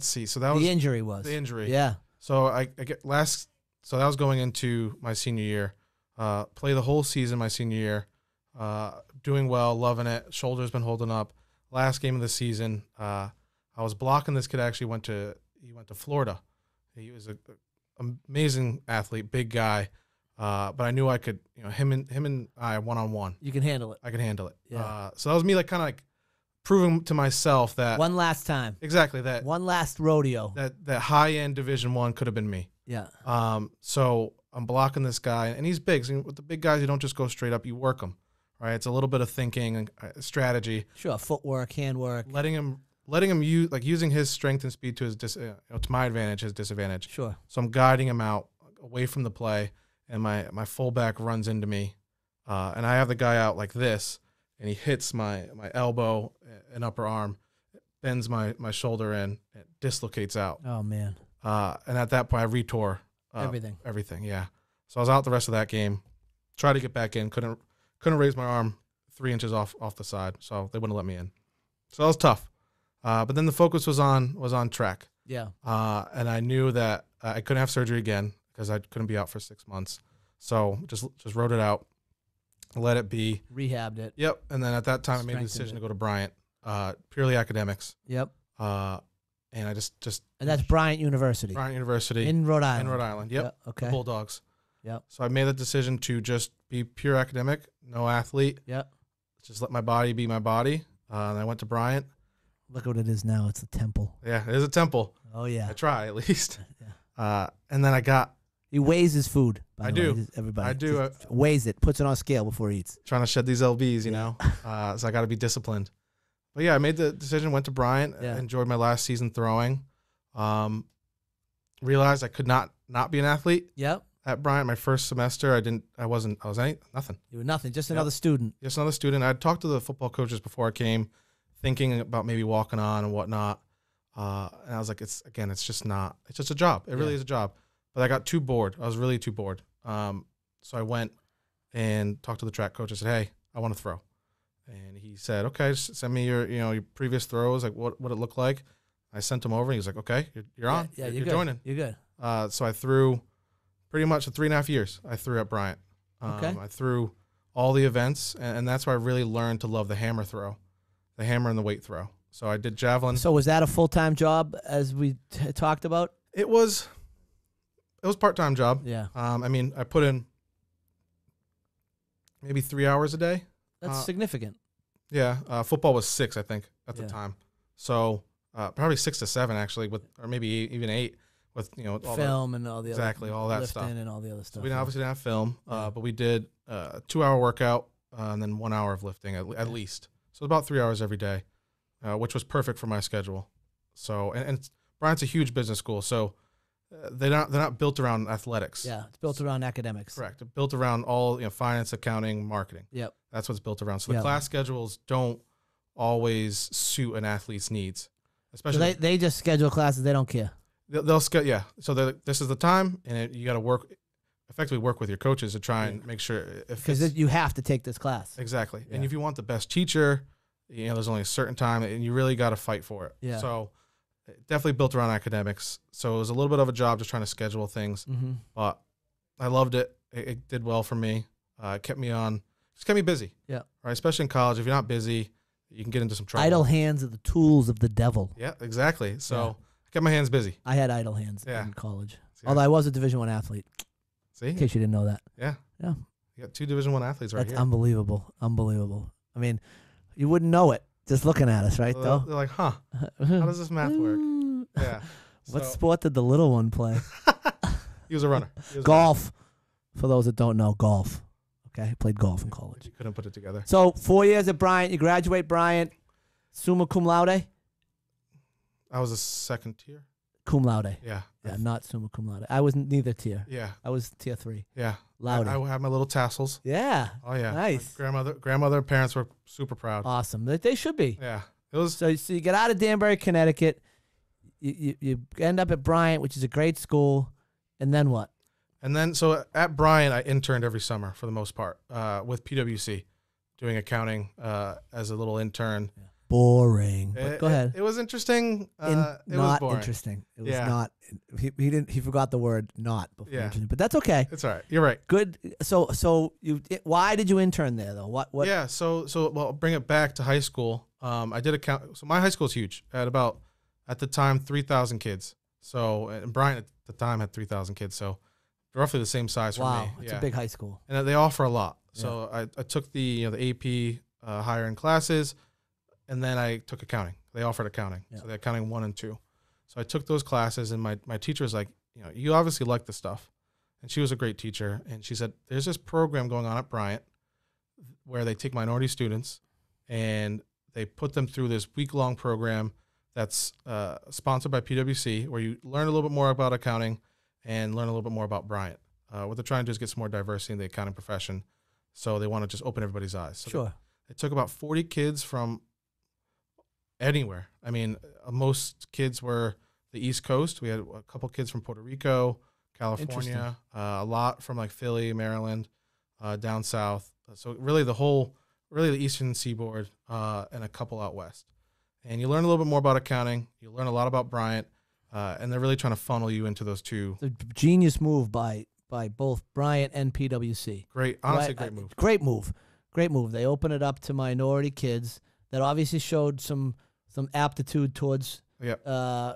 see. So that was the injury. Was the injury? Yeah. So I get last. So that was going into my senior year. Play the whole season my senior year. doing well, loving it. Shoulder's been holding up. Last game of the season, I was blocking this kid. Actually he went to Florida. He was an amazing athlete, big guy. But I knew I could, him and I one-on-one. You can handle it. I could handle it. Yeah. So that was me, like, kind of like proving to myself that One last time. exactly that One last rodeo. that high-end Division I could have been me. Yeah. So I'm blocking this guy, and he's big. So with the big guys, you don't just go straight up; you work them, right? It's a little bit of thinking and strategy, Sure. Footwork, handwork. letting him use, like, using his strength and speed to his to my advantage, his disadvantage. Sure. So I'm guiding him out away from the play, and my fullback runs into me, and I have the guy out like this, and he hits my elbow and upper arm, bends my shoulder in, and dislocates out. Oh, man. And at that point, I retore Everything. Yeah. So I was out the rest of that game. Tried to get back in, couldn't raise my arm 3 inches off the side, so they wouldn't let me in. So that was tough. But then the focus was on track. Yeah. And I knew that I couldn't have surgery again because I couldn't be out for 6 months. So just wrote it out, let it be. Rehabbed it. Yep. And then at that time, I made the decision to go to Bryant, purely academics. Yep. And I just And that's Bryant University. Bryant University In Rhode Island. in Rhode Island. Yep. Yeah, okay. The Bulldogs. Yep. So I made the decision to just be pure academic, no athlete. Yep. Just let my body be my body. And I went to Bryant. Look what it is now. It's a temple. Yeah, it is a temple. Oh, yeah. I try at least. Yeah. And then I got He weighs his food. By I the do. way. Everybody. I do. Just weighs it, puts it on a scale before he eats. trying to shed these LBs, you know. So I got to be disciplined. But yeah, I made the decision, went to Bryant, Yeah. enjoyed my last season throwing. Realized I could not be an athlete Yep. at Bryant. My first semester, I was nothing. You were nothing. Just another student. Just another student. I'd talked to the football coaches before I came, thinking about maybe walking on and whatnot. And I was like, it's just a job. It really is a job. But I got too bored. I was really too bored. So I went and talked to the track coach. I said, hey, I want to throw. And he said, okay, just send me your previous throws, like what it looked like. I sent him over, and he was like, okay, you're on. Yeah, you're good. joining. You're good. So I threw pretty much 3.5 years. I threw at Bryant. Okay. I threw all the events, and that's where I really learned to love the hammer throw, the hammer and the weight throw. So I did javelin. So was that a full-time job as we talked about? It was part-time job. Yeah. I mean, I put in maybe 3 hours a day. That's significant. Yeah. Football was 6, I think, at the Yeah. time. So probably 6 to 7 actually, or maybe even 8 with all Film and all the exactly, other all that lifting stuff. and all the other stuff. We obviously didn't have film, Yeah. but we did a 2-hour workout and then 1 hour of lifting at least. So about 3 hours every day, which was perfect for my schedule. So and Bryant's a huge business school, so they're not built around athletics. Yeah, it's built around academics. Correct. It's built around all finance, accounting, marketing. Yep. That's what's built around. So the Yep. class schedules don't always suit an athlete's needs, So especially they just schedule classes. They don't care. they'll schedule. Yeah. So this is the time, and you got to effectively work with your coaches to try and make sure Because you have to take this class. exactly. Yeah. And if you want the best teacher, there's only a certain time, and you really got to fight for it. Yeah. So definitely built around academics. So it was a little bit of a job just trying to schedule things, Mm-hmm. but I loved it. It did well for me. It kept me busy. Yeah. Right. Especially in college, if you're not busy, you can get into some trouble. Idle hands are the tools of the devil. Yeah, exactly. So Yeah. I kept my hands busy. I had idle hands Yeah. in college. See, Although I was a Division I athlete, see, in case you didn't know that. yeah, Yeah. You got 2 Division I athletes right That's here. unbelievable. Unbelievable. I mean, you wouldn't know it just looking at us, right, So though? they're like, huh? How does this math work? Yeah. What So- sport did the little one play? He was a runner. He was a Golf. For those that don't know, golf. Okay, I played golf in runner. college. You couldn't put it together. So 4 years at Bryant. You graduate Bryant, summa cum laude. I was a second tier. Cum laude. Yeah. Yeah, not summa cum laude. I was neither tier. Yeah. I was tier 3. Yeah. Laude. I had my little tassels. Yeah. Oh yeah. Nice. My grandmother, parents were super proud. Awesome. They should be. Yeah. It was. So you get out of Danbury, Connecticut. You end up at Bryant, which is a great school. And then what? And then, so at Bryant, I interned every summer for the most part with PwC, doing accounting as a little intern. boring. But go ahead. It was interesting. It was Not boring. interesting. It was Yeah. not. He didn't. He forgot the word "not" before. Yeah. Interesting, but that's okay. It's all right. You're right. Good. So why did you intern there though? What? Yeah. So well, I'll bring it back to high school. I did account. So my high school is huge. At the time 3,000 kids. So and Bryant at the time had 3,000 kids. So roughly the same size for me. Wow, it's a big high school. And they offer a lot. So I took the AP higher end classes, and then I took accounting. They offered accounting. Yeah. So the accounting 1 and 2. So I took those classes, and my teacher was like, you obviously like this stuff. And she was a great teacher. And she said, there's this program going on at Bryant where they take minority students and they put them through this week-long program that's sponsored by PwC, where you learn a little bit more about accounting and learn a little bit more about Bryant. What they're trying to do is get some more diversity in the accounting profession. So they want to just open everybody's eyes. So Sure. They took about 40 kids from anywhere. I mean, most kids were the East Coast. We had a couple kids from Puerto Rico, California, a lot from like Philly, Maryland, down south. So really the Eastern Seaboard, and a couple out west. And you learn a little bit more about accounting. You learn a lot about Bryant, and they're really trying to funnel you into those two. The genius move by both Bryant and PwC. Great, honestly, Right? great move. Great move. They open it up to minority kids that obviously showed some aptitude towards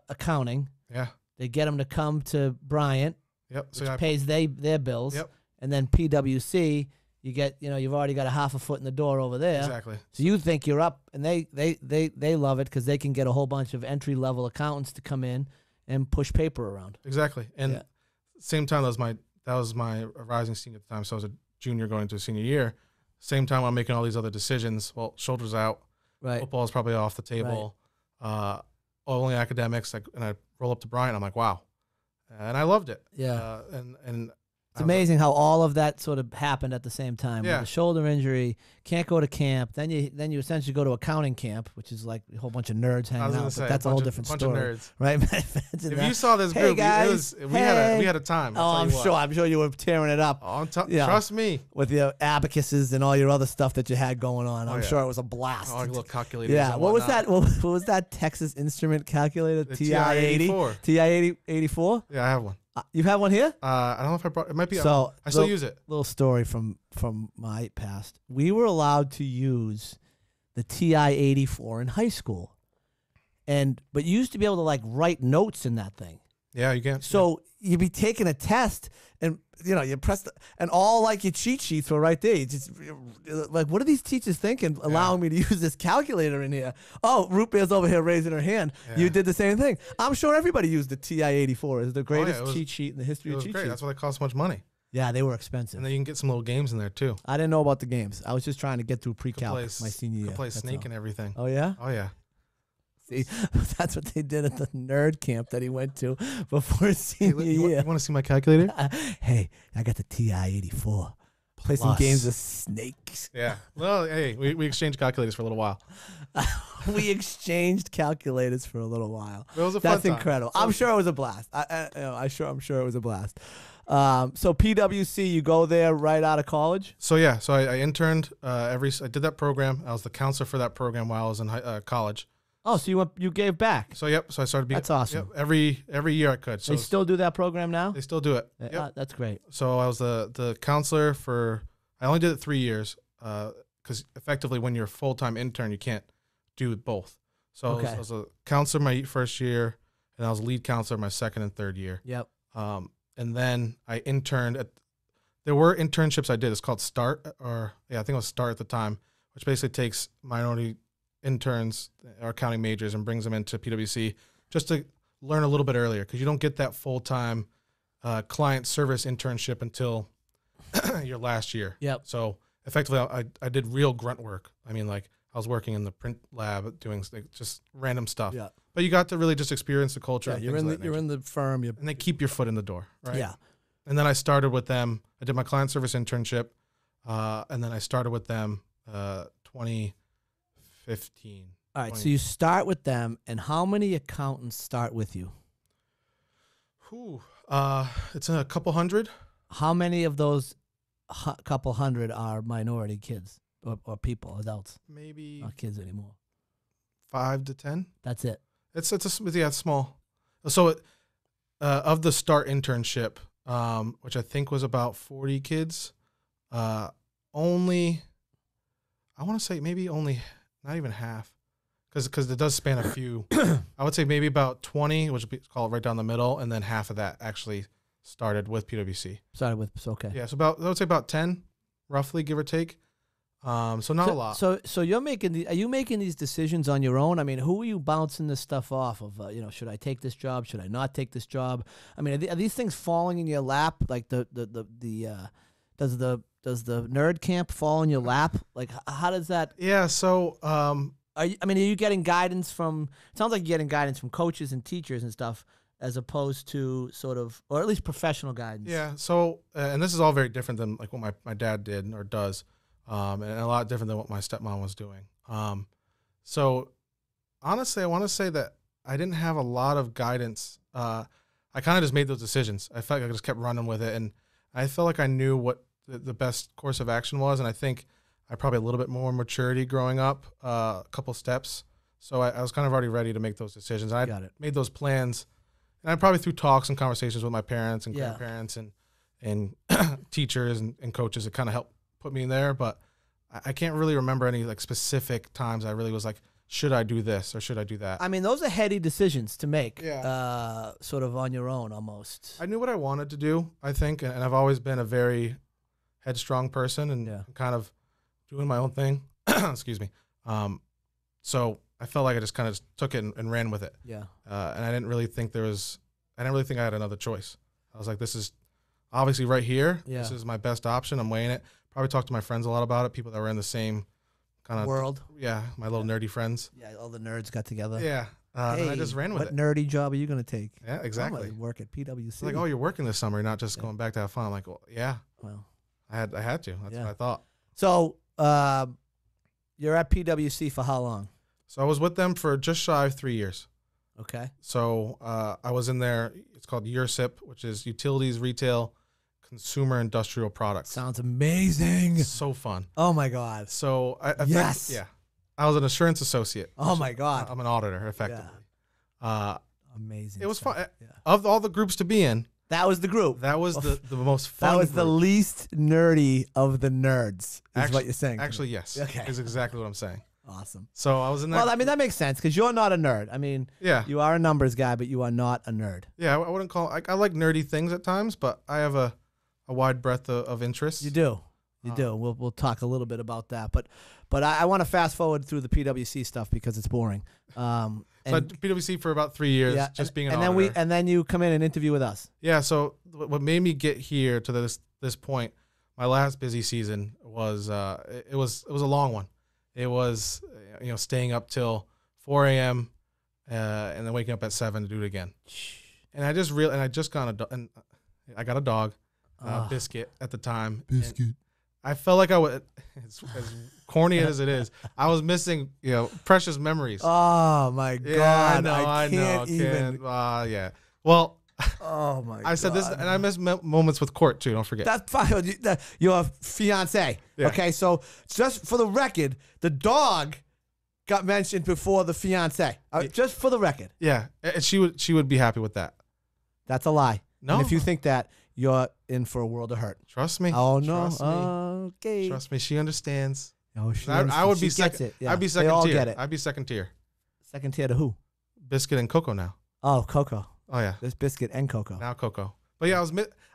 accounting. Yeah. They get them to come to Bryant, Yep. which pays their bills. Yep. And then PwC, you get, you've already got a half a foot in the door over there. Exactly. So you think you're up, and they love it because they can get a whole bunch of entry level accountants to come in and push paper around. Exactly. And same time, that was my rising senior at the time. So I was a junior going into a senior year. Same time I'm making all these other decisions. Well, shoulders out. Right. Football is probably off the table. Only academics. And I roll up to Bryant. I'm like, wow. And I loved it. Yeah. And it's amazing how all of that sort of happened at the same time. Yeah. With a shoulder injury, can't go to camp. Then you essentially go to accounting camp, which is like a whole bunch of nerds I hanging was out. say, But that's a whole different bunch story, of nerds. right? If you saw this Hey, group, guys. we had a time. I'm sure you were tearing it up. Trust me. With your abacuses and all your other stuff that you had going on. I'm sure it was a blast. Oh, little calculators. Yeah. What was that? What was that Texas Instrument calculator? The TI-80? TI-84? Yeah, I have one. You have one here? I don't know if I brought it. Might be. So I still use it. Little story from my past. We were allowed to use the TI-84 in high school, but you used to be able to like write notes in that thing. Yeah, you can. So you'd be taking a test, and you press and all like your cheat sheets were right there. You just like, what are these teachers thinking, allowing me to use this calculator in here? Oh, Root Beer's over here raising her hand. Yeah. You did the same thing. I'm sure everybody used the TI-84. It's the greatest cheat sheet in the history of cheat sheets. That's why they cost so much money. Yeah, they were expensive. And then you can get some little games in there too. I didn't know about the games. I was just trying to get through pre-calc my senior year. Could play Snake and everything. Oh yeah? Oh yeah. See, that's what they did at the nerd camp that he went to before senior year. You want to see my calculator? Hey, I got the TI-84. Play some games of snakes. Yeah. Well, hey, we exchanged calculators for a little while. We exchanged calculators for a little while. It was a fun time. That's incredible. I'm sure it was a blast. I'm sure it was a blast. So PwC, you go there right out of college? So yeah, I interned I did that program. I was the counselor for that program while I was in college. Oh, so you gave back. So so I started being. That's awesome. Every year I could. So they still do that program now? They still do it. That's great. So I was the counselor for. I only did it 3 years because effectively when you're a full-time intern you can't do both. So I was a counselor my first year, and I was lead counselor my second and third year. Yep. And then I interned at. There were internships I did. It's called START, I think it was START at the time, which basically takes minority interns or accounting majors and brings them into PwC just to learn a little bit earlier, because you don't get that full-time client service internship until your last year. Yep. So effectively, I did real grunt work. I mean, like I was working in the print lab doing just random stuff. Yeah. But you got to really just experience the culture. Yeah, you're in the firm. And they keep your foot in the door, right? Yeah. And then I started with them. I did my client service internship, and then I started with them 2015. All right, so you start with them, and how many accountants start with you? It's a couple hundred. How many of those couple hundred are minority kids or people, adults? Maybe not kids anymore. 5 to 10. That's it. It's small. So of the start internship, which I think was about 40 kids, only, I want to say maybe only not even half, because it does span a few. I would say maybe about 20, which would be called right down the middle, and then half of that actually started with PwC. Started with okay. Yeah, so I would say about 10, roughly, give or take. So not a lot. So you're are you making these decisions on your own? I mean, who are you bouncing this stuff off of? Should I take this job? Should I not take this job? I mean, are these things falling in your lap? Like does the nerd camp fall in your lap? Like how does that? Yeah. So are you getting guidance from? It sounds like you're getting guidance from coaches and teachers and stuff, as opposed to sort of, or at least professional guidance. Yeah. So and this is all very different than like what my dad did or does. And a lot different than what my stepmom was doing. So honestly, I want to say that I didn't have a lot of guidance. I kind of just made those decisions. I felt like I just kept running with it, and I felt like I knew what the best course of action was. And I think I probably had a little bit more maturity growing up, a couple steps. So I was kind of already ready to make those decisions. I made those plans, and I probably through talks and conversations with my parents and grandparents and teachers and coaches, it kind of helped put me in there, but I can't really remember any like specific times I really was like, should I do this or should I do that? I mean, those are heady decisions to make, Yeah. Sort of on your own almost. I knew what I wanted to do, I think, and I've always been a very headstrong person and kind of doing my own thing. Excuse me. So I felt like I just kind of took it and ran with it. Yeah. And I didn't really think I had another choice. I was like, this is obviously right here. Yeah. This is my best option. I'm weighing it. Probably talked to my friends a lot about it, people that were in the same kind of world. Yeah, my little nerdy friends. Yeah, all the nerds got together. Yeah, and I just ran with it. What nerdy job are you going to take? Yeah, exactly. I'm gonna work at PwC. It's like, oh, you're working this summer, you're not just going back to have fun. I'm like, well, yeah. Well, I had to. That's what I thought. So you're at PwC for how long? So I was with them for just shy of 3 years. Okay. So I was in there. It's called URSIP, which is Utilities, Retail, Consumer Industrial Products. Sounds amazing. So fun. Oh my God. So yes. Yeah. I was an assurance associate. Oh my God. I'm an auditor, effectively. Yeah. Amazing. It was stuff. fun. Yeah. Of all the groups to be in, that was the group. that was the most fun. That was group. the least nerdy of the nerds, is what you're saying. Actually, yes. Okay. Is exactly what I'm saying. Awesome. So I was in that. Well, I mean, that makes sense because you're not a nerd. I mean, you are a numbers guy, but you are not a nerd. Yeah, I wouldn't call. I like nerdy things at times, but I have a wide breadth of interests. You do. You do. We'll talk a little bit about that, but I want to fast forward through the PwC stuff because it's boring. So I did PwC for about 3 years, being an auditor. And then you come in and interview with us. Yeah. So what made me get here to this point, my last busy season was it was a long one. It was staying up till 4 a.m. And then waking up at 7 to do it again. And I just got I got a dog, Biscuit at the time. Biscuit. I felt like I was, as corny as it is, I was missing, precious memories. Oh my God! I can't even. Yeah. Well. Oh my! I said this, and I miss moments with Court too. Don't forget. That's fine. Your fiance. Yeah. Okay, so just for the record, the dog got mentioned before the fiance. Just for the record. Yeah, and she would be happy with that. That's a lie. No. And if you think that, you're in for a world of hurt. Trust me. Oh no. Trust me. Okay. Trust me. She understands. Oh, she I would be second. Yeah. I'd be second they all tier. Get it. I'd be second tier. Second tier to who? Biscuit and Coco now. Oh, Coco. Oh yeah. There's Biscuit and Coco. Now Coco. But yeah,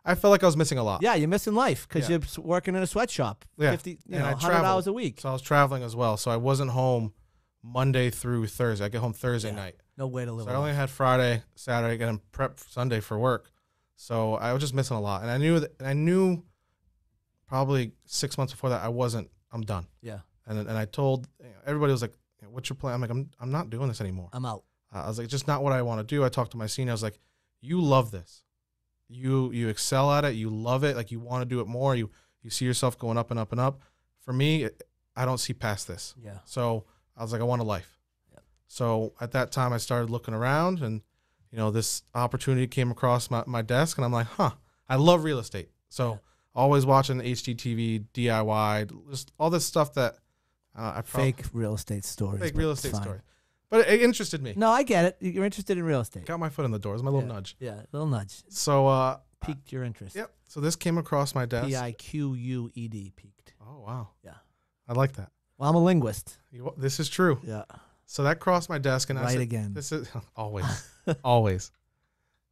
I felt like I was missing a lot. Yeah, you're missing life because you're working in a sweatshop. Yeah. 50, and 100 hours a week. So I was traveling as well. So I wasn't home Monday through Thursday. I get home Thursday night. No way to live. So I only had Friday, Saturday, getting prep Sunday for work. So I was just missing a lot. And I knew probably 6 months before that I'm done. Yeah. And I told everybody, was like, what's your plan? I'm like, I'm not doing this anymore. I'm out. I was like, just not what I want to do. I talked to my senior. I was like, you love this. You excel at it. You love it. Like you want to do it more. You see yourself going up and up and up. For me, I don't see past this. Yeah. So I was like, I want a life. Yep. So at that time I started looking around and, this opportunity came across my desk and I'm like, I love real estate. So always watching HGTV, DIY, just all this stuff that fake real estate stories. Fake real estate story. but it interested me. No, I get it. You're interested in real estate. Got my foot in the door. It was my little nudge. Yeah, little nudge. So Piqued your interest. yep. So this came across my desk. Piqued. Piqued. Oh wow. Yeah. I like that. Well, I'm a linguist. This is true. Yeah. So that crossed my desk, and I Right said, again. "This is always, always."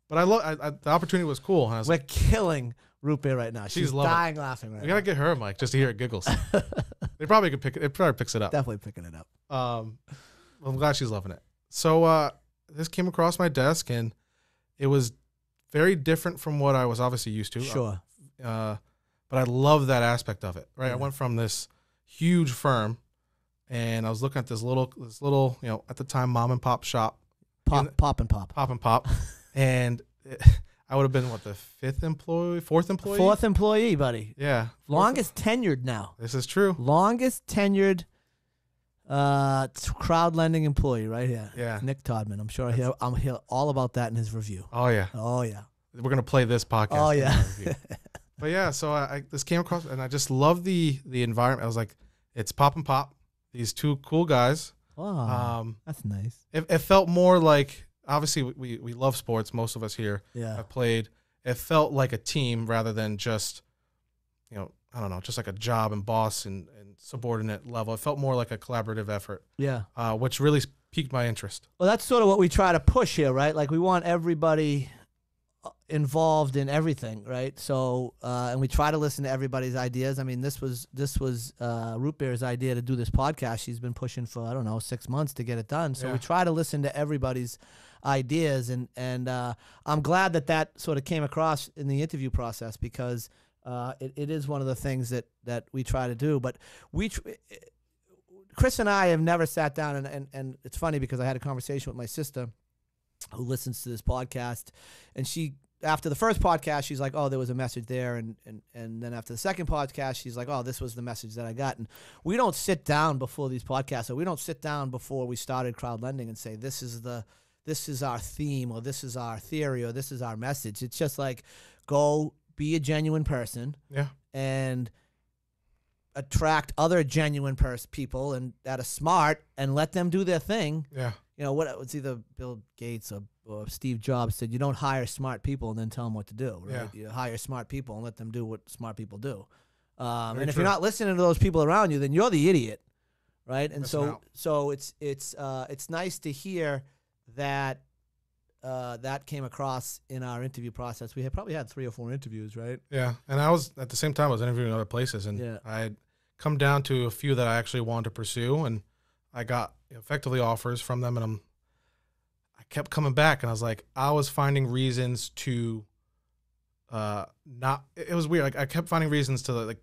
But the opportunity was cool. And I was We're like, killing Root Beer right now. She's loving dying laughing right "We now. gotta get her a mic just to hear it giggles." They probably could pick it. It probably picks it up. Definitely picking it up. Well, I'm glad she's loving it. So this came across my desk, and it was very different from what I was obviously used to. Sure. But I love that aspect of it. Right. Yeah. I went from this huge firm, and I was looking at this little, at the time, mom and pop shop. Pop and pop. Pop and pop. And I would have been, the fourth employee? Fourth employee, buddy. Yeah. Longest tenured now. This is true. Longest tenured crowd lending employee right here. Yeah. Nick Todman. I'm sure I'm hear all about that in his review. Oh, yeah. Oh, yeah. We're going to play this podcast. Oh, in yeah. our review. But, yeah, so this came across, and I just love the environment. I was like, it's Pop and Pop. These two cool guys. Oh, that's nice. It felt more like, obviously, we love sports. Most of us here Yeah. have played. It felt like a team rather than just, I don't know, just like a job and boss and subordinate level. It felt more like a collaborative effort, Yeah. which really piqued my interest. Well, that's sort of what we try to push here, right? Like we want everybody involved in everything, right? So, and we try to listen to everybody's ideas. I mean, this was Root Beer's idea to do this podcast. She's been pushing for, I don't know, 6 months to get it done. So we try to listen to everybody's ideas, and I'm glad that sort of came across in the interview process, because it is one of the things that we try to do. But Chris and I have never sat down, and it's funny because I had a conversation with my sister who listens to this podcast, and she, after the first podcast, she's like, oh, there was a message there, and then after the second podcast, she's like, oh, this was the message that I got. And we don't sit down before these podcasts, or we don't sit down before we started crowd lending and say, this is our theme, or this is our theory, or this is our message. It's just like, go be a genuine person, and attract other genuine people and that are smart, and let them do their thing. Yeah. It's either Bill Gates or Steve Jobs said, you don't hire smart people and then tell them what to do, right? Yeah. You hire smart people and let them do what smart people do. And if true. you're not listening to those people around you, then you're the idiot, right? And Missing out. so it's nice to hear that that came across in our interview process. We had probably had 3 or 4 interviews, right? Yeah. And I was, at the same time, I was interviewing other places, and I had come down to a few that I actually wanted to pursue, and I got effectively offers from them, and I kept coming back, and I was like, I was finding reasons to not. It was weird. Like, I kept finding reasons to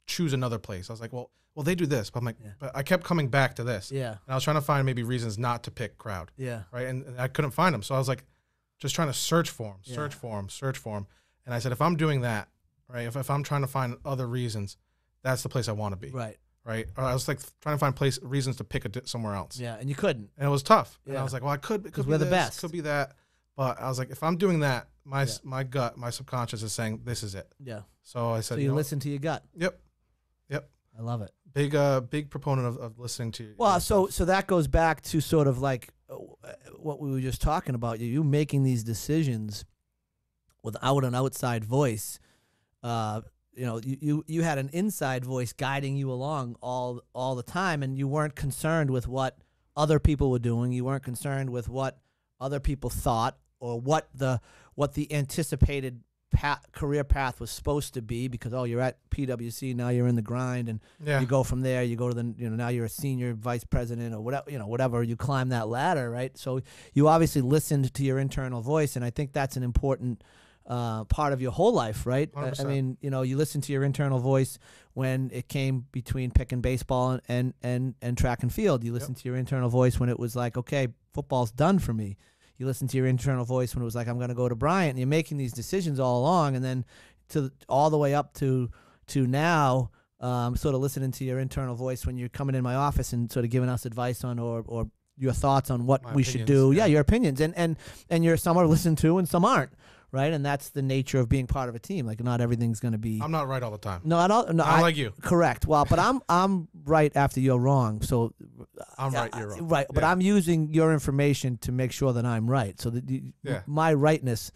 choose another place. I was like, well, they do this, but I'm like, but I kept coming back to this. Yeah. And I was trying to find maybe reasons not to pick crowd. Yeah. Right. And I couldn't find them, so I was like, just trying to search for them. And I said, if I'm doing that, right, if I'm trying to find other reasons, that's the place I want to be. Right. Right. Or I was like trying to find reasons to pick somewhere else. Yeah, and you couldn't. And it was tough. Yeah. And I was like, well, it could Because be we're the this, best. could be that. But I was like, if I'm doing that, my gut, my subconscious is saying this is it. Yeah. So I said, So you listen to your gut. Yep. I love it. Big proponent of listening to. Well, so that goes back to sort of like what we were just talking about. You making these decisions without an outside voice. You had an inside voice guiding you along all the time, and you weren't concerned with what other people were doing. You weren't concerned with what other people thought, or what the anticipated career path was supposed to be, because you're at PwC, now you're in the grind, and you go from there, you go to now you're a senior vice president or whatever, you climb that ladder, right? So you obviously listened to your internal voice, and I think that's an important part of your whole life, right? 100%. I mean, you listen to your internal voice when it came between picking baseball and track and field. You listen to your internal voice when it was like, okay, football's done for me. You listen to your internal voice when it was like, I'm going to go to Bryant. And you're making these decisions all along, and then all the way up to now, sort of listening to your internal voice when you're coming in my office and sort of giving us advice on or your thoughts on what we should do. Yeah, your opinions, and you're some are listened to and some aren't, right? And that's the nature of being part of a team. Like not everything's going to be. I'm not right all the time. No, I don't. No, I like you. Correct. Well, but I'm right after you're wrong. So I'm right, you're wrong. Right, but Yeah. I'm using your information to make sure that I'm right. So that Yeah. my rightness,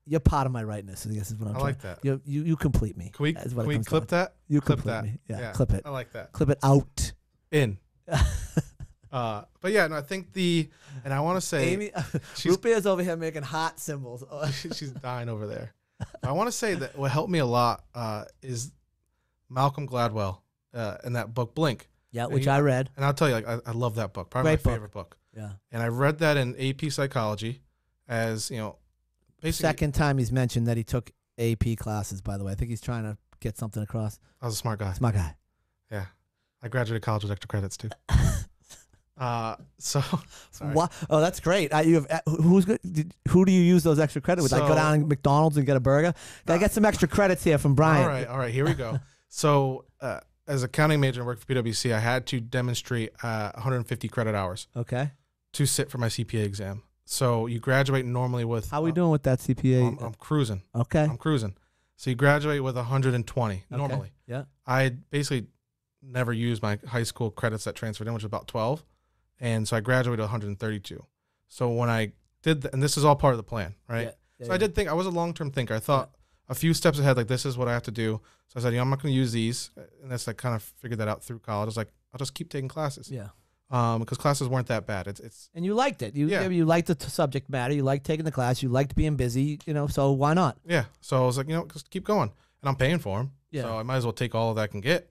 you're part of my rightness. I guess is what I'm I trying. like that. You complete me. Can we, is what can it we comes clip down that? to. You clip complete that. me. Yeah, clip it. I like that. Clip it out. In. But yeah, no, I think and I want to say, Amy, she's- Root Beer's over here making heart symbols. she's dying over there. I want to say that what helped me a lot is Malcolm Gladwell in that book Blink. Yeah, which I read. And I'll tell you, like, I love that book. Probably Great my book. favorite book. Yeah. And I read that in AP Psychology as, basically. Second time he's mentioned that he took AP classes, by the way. I think he's trying to get something across. I was a smart guy. Smart guy. Yeah. I graduated college with extra credits too. Sorry. What? Oh, that's great. You have who's good? Who do you use those extra credit with? I go So- down to McDonald's and get a burger. I get some extra credits here from Brian. All right. Here we go. So, as a accounting major and worked for PwC, I had to demonstrate 150 credit hours Okay. to sit for my CPA exam. So you graduate normally with. How are we doing with that CPA? I'm cruising. Okay. I'm cruising. So you graduate with 120 normally. Yeah. I basically never used my high school credits that transferred in, which was about 12. And so I graduated with 132. So when I did and this is all part of the plan, right? Yeah, So I did think, I was a long-term thinker. I thought a few steps ahead, like this is what I have to do. So I said, I'm not going to use these. And that's like kind of figured that out through college. I was like, I'll just keep taking classes. Yeah. Because classes weren't that bad. It's And you liked it. You Yeah. you liked the subject matter. You liked taking the class. You liked being busy. So why not? yeah. So I was like, just keep going. And I'm paying for them. Yeah. So I might as well take all of that I can get.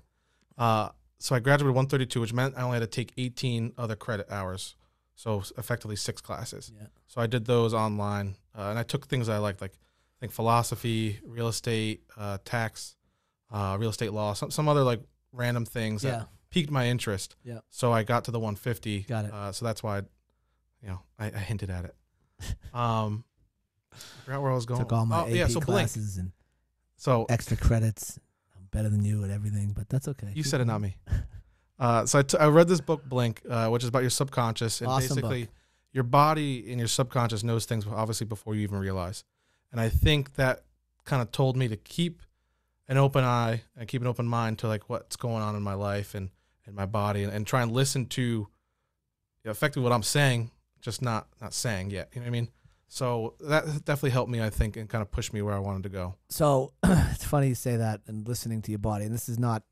So I graduated 132, which meant I only had to take 18 other credit hours. So effectively 6 classes. Yeah. So I did those online. And I took things I liked, like I think philosophy, real estate, tax, real estate law, some other like random things that piqued my interest. Yeah. So I got to the 150. Got it. So that's why, I hinted at it. I forgot where I was going. Took all my AP so Blink. classes and So extra credits. I'm better than you at everything, but that's okay. you said it, not me. So I read this book, Blink, which is about your subconscious. And Awesome basically, book. your body and your subconscious knows things, obviously, before you even realize. And I think that kind of told me to keep an open eye and keep an open mind to like what's going on in my life and my body and try and listen to effectively what I'm saying, just not saying yet. You know what I mean? So that definitely helped me, I think, and kind of pushed me where I wanted to go. So it's funny you say that and listening to your body. And this is not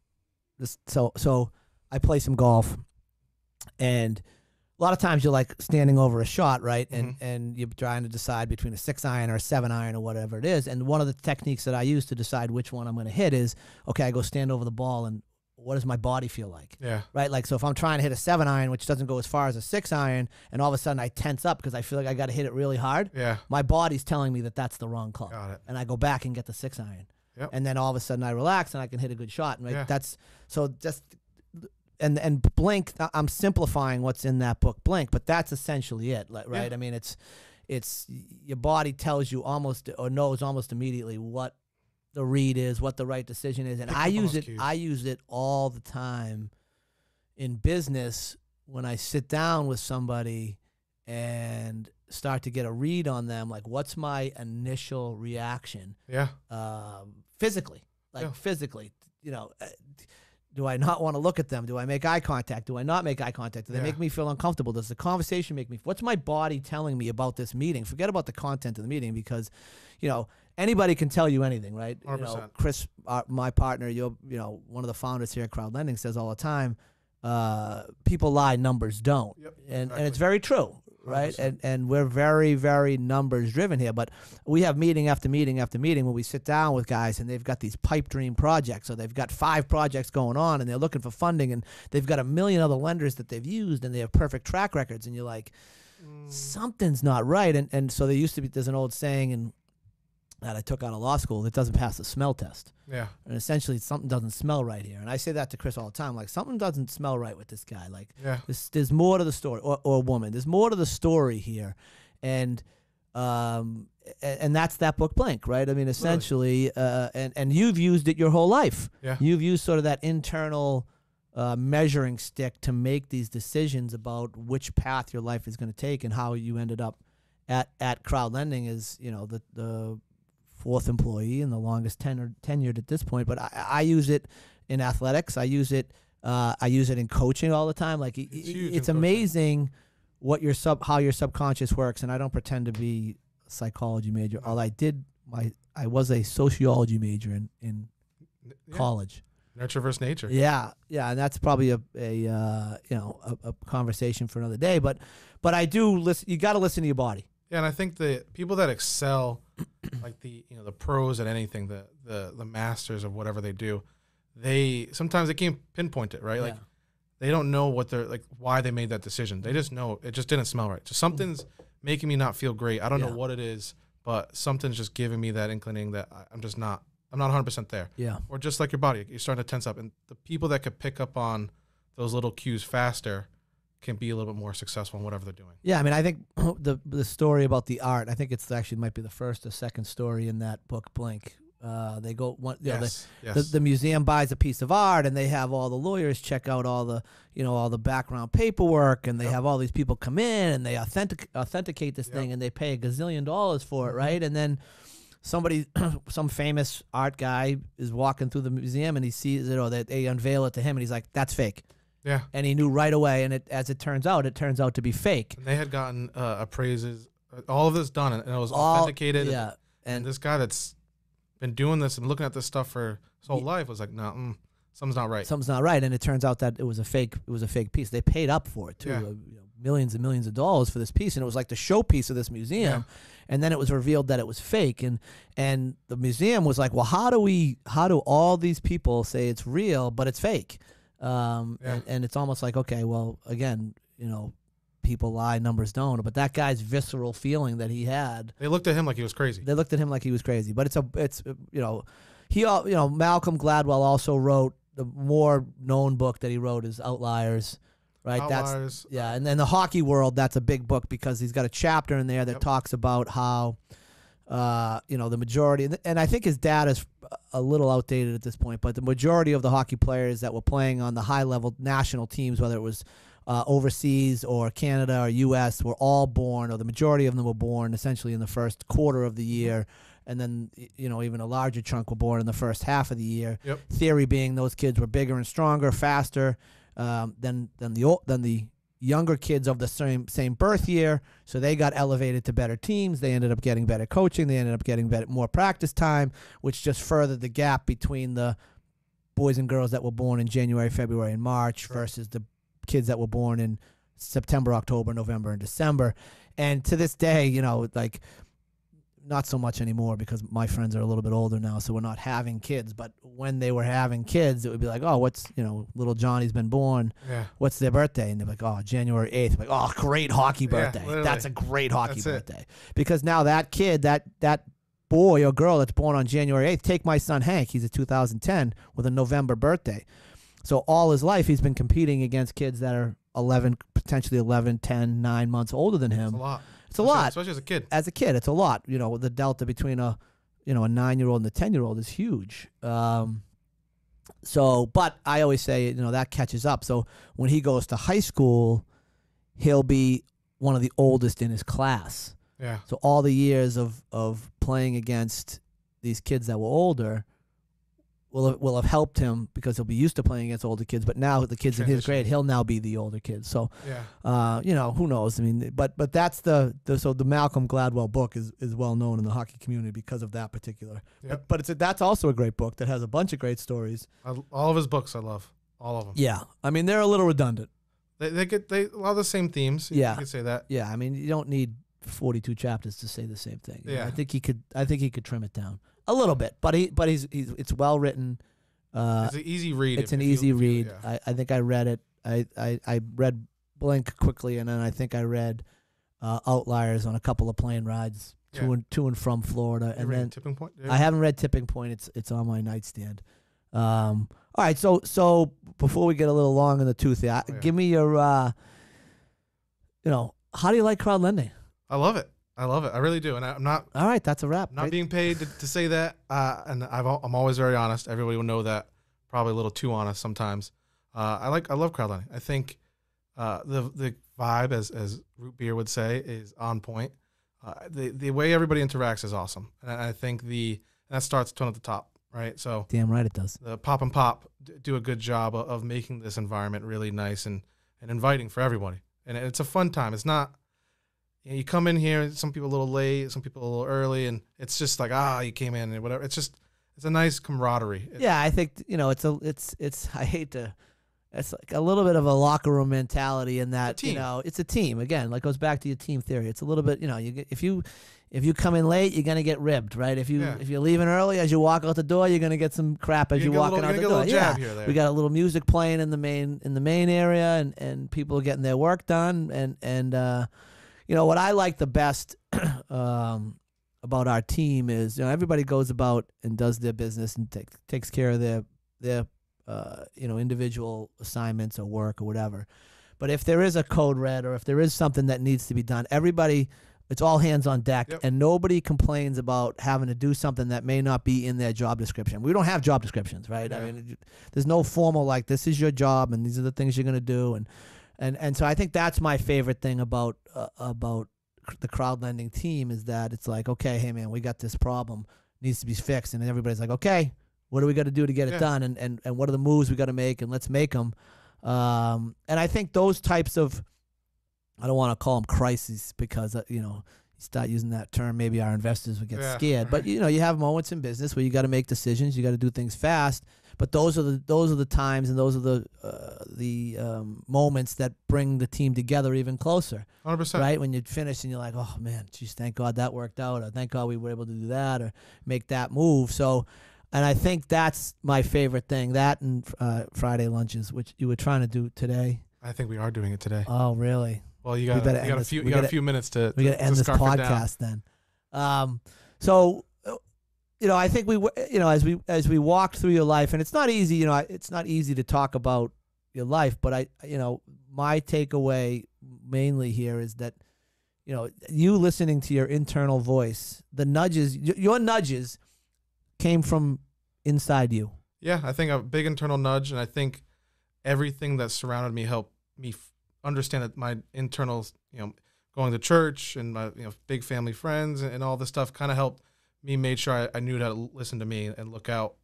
this. So I play some golf, and a lot of times you're like standing over a shot, right? And you're trying to decide between a 6-iron or a 7-iron or whatever it is. And one of the techniques that I use to decide which one I'm going to hit is, okay, I go stand over the ball and what does my body feel like? Yeah. Right? Like, so if I'm trying to hit a 7-iron, which doesn't go as far as a 6-iron, and all of a sudden I tense up because I feel like I got to hit it really hard, Yeah. my body's telling me that that's the wrong club. Got it. And I go back and get the 6-iron. Yep. And then all of a sudden I relax and I can hit a good shot. Right? Yeah. That's so just and Blink. I'm simplifying what's in that book, Blink, but that's essentially it, right? Yeah. I mean, it's your body tells you almost or knows almost immediately what the read is, what the right decision is, and Pick I up on use those it. cues. I use it all the time in business when I sit down with somebody and start to get a read on them. Like, what's my initial reaction? Yeah. Physically, physically, do I not want to look at them? Do I make eye contact? Do I not make eye contact? Do they make me feel uncomfortable? Does the conversation make me? What's my body telling me about this meeting? Forget about the content of the meeting because, anybody can tell you anything, right? 100%. Chris, my partner, one of the founders here at Crowd Lending says all the time, people lie, numbers don't, Yep, and exactly. it's very true. Right. 100%. And we're very, very numbers driven here. But we have meeting after meeting after meeting where we sit down with guys and they've got these pipe dream projects. So they've got 5 projects going on and they're looking for funding and they've got a million other lenders that they've used and they have perfect track records. And you're like, something's not right. And so there's an old saying that I took out of law school that doesn't pass the smell test. Yeah. And essentially something doesn't smell right here. And I say that to Chris all the time, like something doesn't smell right with this guy. Like Yeah. there's more to the story, or woman. There's more to the story here. And that's that book Blink, right? I mean, essentially, and you've used it your whole life. Yeah. You've used sort of that internal measuring stick to make these decisions about which path your life is going to take and how you ended up at Crowd Lending is, the fourth employee and the longest tenured at this point. But I use it in athletics. I use it in coaching all the time. Like it's amazing what how your subconscious works. And I don't pretend to be a psychology major. All I was a sociology major in college. Nurture versus nature. Yeah, and that's probably a conversation for another day. But I do listen. You got to listen to your body. Yeah, and I think the people that excel, like the pros at anything, the masters of whatever they do, sometimes they can't pinpoint it, right? Like they don't know what they're like, why they made that decision. They just know it just didn't smell right. So something's making me not feel great. I don't know what it is, but something's just giving me that inclining that I'm not 100% there. Yeah. Or just like your body, you're starting to tense up. And the people that could pick up on those little cues faster can be a little bit more successful in whatever they're doing. Yeah, I mean, I think the story about the art, I think it's actually might be the first or second story in that book, Blink. They go the museum buys a piece of art, and they have all the lawyers check out all the background paperwork, and they have all these people come in and they authenticate this thing, and they pay $1 gazillion for it, right? And then some famous art guy is walking through the museum and he sees it, or they unveil it to him, and he's like, "That's fake." Yeah. And he knew right away, and as it turns out to be fake. And they had gotten appraises, all of this done, and it was authenticated. Yeah. And this guy that's been doing this and looking at this stuff for his whole life was like, no, something's not right. Something's not right, and it turns out that it was a fake piece. They paid up for it too, millions and millions of dollars for this piece, and it was like the showpiece of this museum. Yeah. And then it was revealed that it was fake, and the museum was like, well, how do all these people say it's real but it's fake? And it's almost like, okay, well, again, people lie, numbers don't. But that guy's visceral feeling that he had, they looked at him like he was crazy. But Malcolm Gladwell also wrote the more known book that he wrote is Outliers. Right. Outliers. And then the hockey world, that's a big book because he's got a chapter in there that talks about how, the majority, and I think his data is a little outdated at this point, but the majority of the hockey players that were playing on the high level national teams, whether it was overseas or Canada or U.S., were all born, or the majority of them were born essentially in the first quarter of the year. And then, even a larger chunk were born in the first half of the year. Yep. Theory being those kids were bigger and stronger, faster than the younger kids of the same birth year, so they got elevated to better teams. They ended up getting better coaching. They ended up getting more practice time, which just furthered the gap between the boys and girls that were born in January, February, and March versus the kids that were born in September, October, November, and December. And to this day, not so much anymore because my friends are a little bit older now, so we're not having kids. But when they were having kids, it would be like, oh, what's, little Johnny's been born. Yeah. What's their birthday? And they're like, oh, January 8th. Like, oh, great hockey birthday. That's a great hockey birthday. Because now that kid, that boy or girl that's born on January 8th, take my son Hank, he's a 2010 with a November birthday. So all his life he's been competing against kids that are 11, potentially 11, 10, 9 months older than him. That's a lot. It's a lot. Especially as a kid. As a kid, it's a lot. The delta between a 9-year-old and a 10-year-old is huge. But I always say, that catches up. So when he goes to high school, he'll be one of the oldest in his class. Yeah. So all the years of playing against these kids that were older will have helped him because he'll be used to playing against older kids. But now the kids in his grade, he'll now be the older kid. So, who knows? I mean, but that's the Malcolm Gladwell book is well known in the hockey community because of that particular. Yep. But that's also a great book that has a bunch of great stories. All of his books I love, all of them. Yeah, I mean they're a little redundant. They get a lot of the same themes. You could say that. Yeah, I mean you don't need 42 chapters to say the same thing. Yeah, I think he could trim it down a little bit, but he's it's well written. It's an easy read. It's an easy read. I think I read it. I read Blink quickly, and then I think I read Outliers on a couple of plane rides to and from Florida. And then Tipping Point. I haven't read Tipping Point. It's on my nightstand. All right. So before we get a little long in the tooth, give me your how do you like Crowd Lending? I love it. I really do, and I'm not. All right, that's a wrap. Not being paid to say that, and I'm always very honest. Everybody will know that. Probably a little too honest sometimes. I love Crowd Lending. I think the vibe, as Root Beer would say, is on point. The way everybody interacts is awesome, and I think that starts tone at the top, right? So Damn right it does. the Pop and Pop do a good job of making this environment really nice and inviting for everybody, and it's a fun time. It's not you come in here, some people a little late, some people a little early, and it's just like you came in and whatever. It's a nice camaraderie. Yeah, I think it's I hate to. It's like a little bit of a locker room mentality in that, it's a team. Again, like goes back to your team theory. It's a little bit, if you come in late, you're gonna get ribbed, right? If you're leaving early, as you walk out the door, you're gonna get some crap as you're walking out the door. Yeah, here, there. We got a little music playing in the main area, and people are getting their work done. And what I like the best about our team is everybody goes about and does their business and takes care of their individual assignments or work or whatever. But if there is a code red or if there is something that needs to be done, it's all hands on deck, and nobody complains about having to do something that may not be in their job description. We don't have job descriptions, right? Yeah. I mean, there's no formal this is your job and these are the things you're going to do. And so I think that's my favorite thing about the crowd lending team is that it's like, okay, hey man, we got this problem, needs to be fixed, and everybody's like, okay, what do we got to do to get it done? And what are the moves we got to make? And let's make them. And I think those types of, I don't want to call them crises because, you start using that term, maybe our investors would get scared. But, you have moments in business where you got to make decisions. You got to do things fast. But those are the times and those are the moments that bring the team together even closer. 100%. Right? When you finish and you're like, oh, man, geez, thank God that worked out. Or thank God we were able to do that or make that move. So, and I think that's my favorite thing. That and Friday lunches, which you were trying to do today. I think we are doing it today. Oh, really? Well, you got a few minutes to. We got to end this podcast then. So, I think as we walked through your life, and it's not easy. It's not easy to talk about your life, but my takeaway mainly here is that, you listening to your internal voice, the nudges, your nudges came from inside you. Yeah, I think a big internal nudge, and I think everything that surrounded me helped me understand that my internal, going to church and my, big family friends and all this stuff kind of helped me make sure I knew how to listen to me and look out,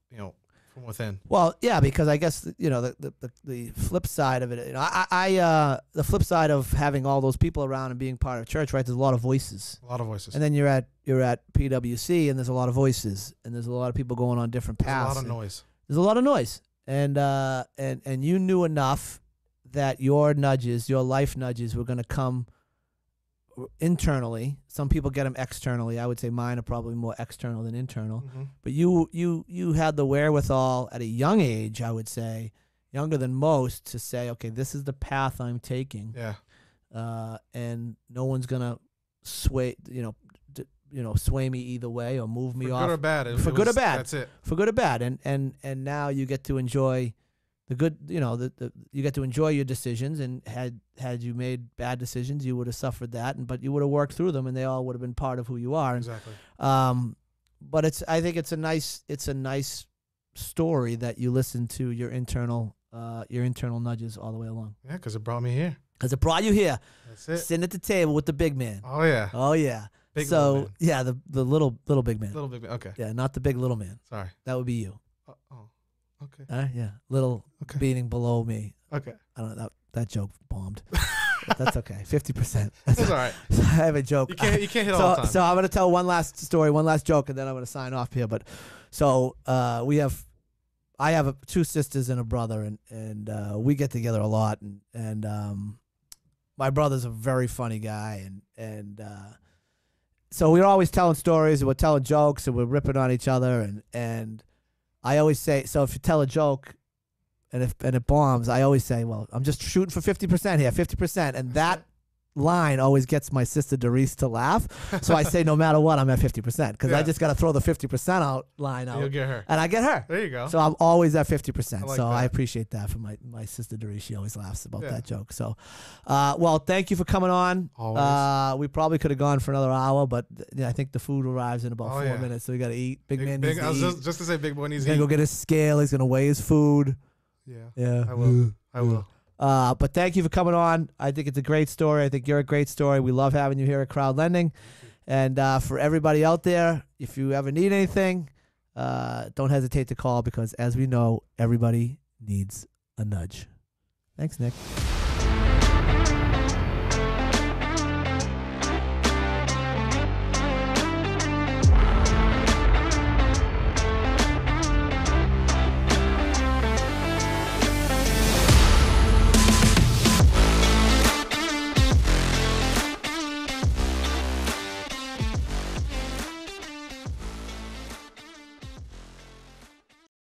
from within. Well, yeah, because I guess the flip side of it, the flip side of having all those people around and being part of church, right? There's a lot of voices. A lot of voices. And then you're at PwC, and there's a lot of voices, and there's a lot of people going on different paths. There's a lot of noise. There's a lot of noise, and you knew enough that your life nudges, were going to come internally. Some people get them externally. I would say mine are probably more external than internal. Mm-hmm. But you had the wherewithal at a young age, I would say, younger than most, to say, okay, this is the path I'm taking. Yeah. And no one's gonna sway sway me either way or move me off. For good or bad. For good or bad. That's it. For good or bad. And now you get to enjoy the good, you get to enjoy your decisions, and had you made bad decisions, you would have suffered that, but you would have worked through them, and they all would have been part of who you are. Exactly. But I think it's a nice story that you listen to your internal nudges all the way along. Yeah, because it brought me here. Because it brought you here. That's it. Sitting at the table with the big man. Oh yeah. Oh yeah. Big little man. Yeah, the little big man. Little big man. Okay. Yeah, not the big little man. Sorry. That would be you. Okay. Yeah, little being below me. Okay. I don't know, that joke bombed. That's okay. 50%. That's all right. I have a joke. You can't hit all the time. So I'm gonna tell one last story, one last joke, and then I'm gonna sign off here. But so I have two sisters and a brother, and we get together a lot, and my brother's a very funny guy, and so we're always telling stories, and we're telling jokes, and we're ripping on each other, and I always say, so if you tell a joke and it bombs, I always say, well, I'm just shooting for 50% here, 50%. And that line always gets my sister Doris to laugh. So I say, no matter what, I'm at 50%, because I just got to throw the 50% line out. You'll get her. And I get her. There you go. So I'm always at 50%. Like so that. I appreciate that from my sister Doris. She always laughs about that joke. So, well, thank you for coming on. Always. We probably could have gone for another hour, but I think the food arrives in about 4 minutes. So we got to eat. Big man needs to I was eat. just to say, big boy needs He's to going to eat. go get his scale. He's going to weigh his food. Yeah. I will. I will. But thank you for coming on. I think it's a great story. I think you're a great story. We love having you here at Crowd Lending. And for everybody out there, if you ever need anything, don't hesitate to call because, as we know, everybody needs a nudge. Thanks, Nick.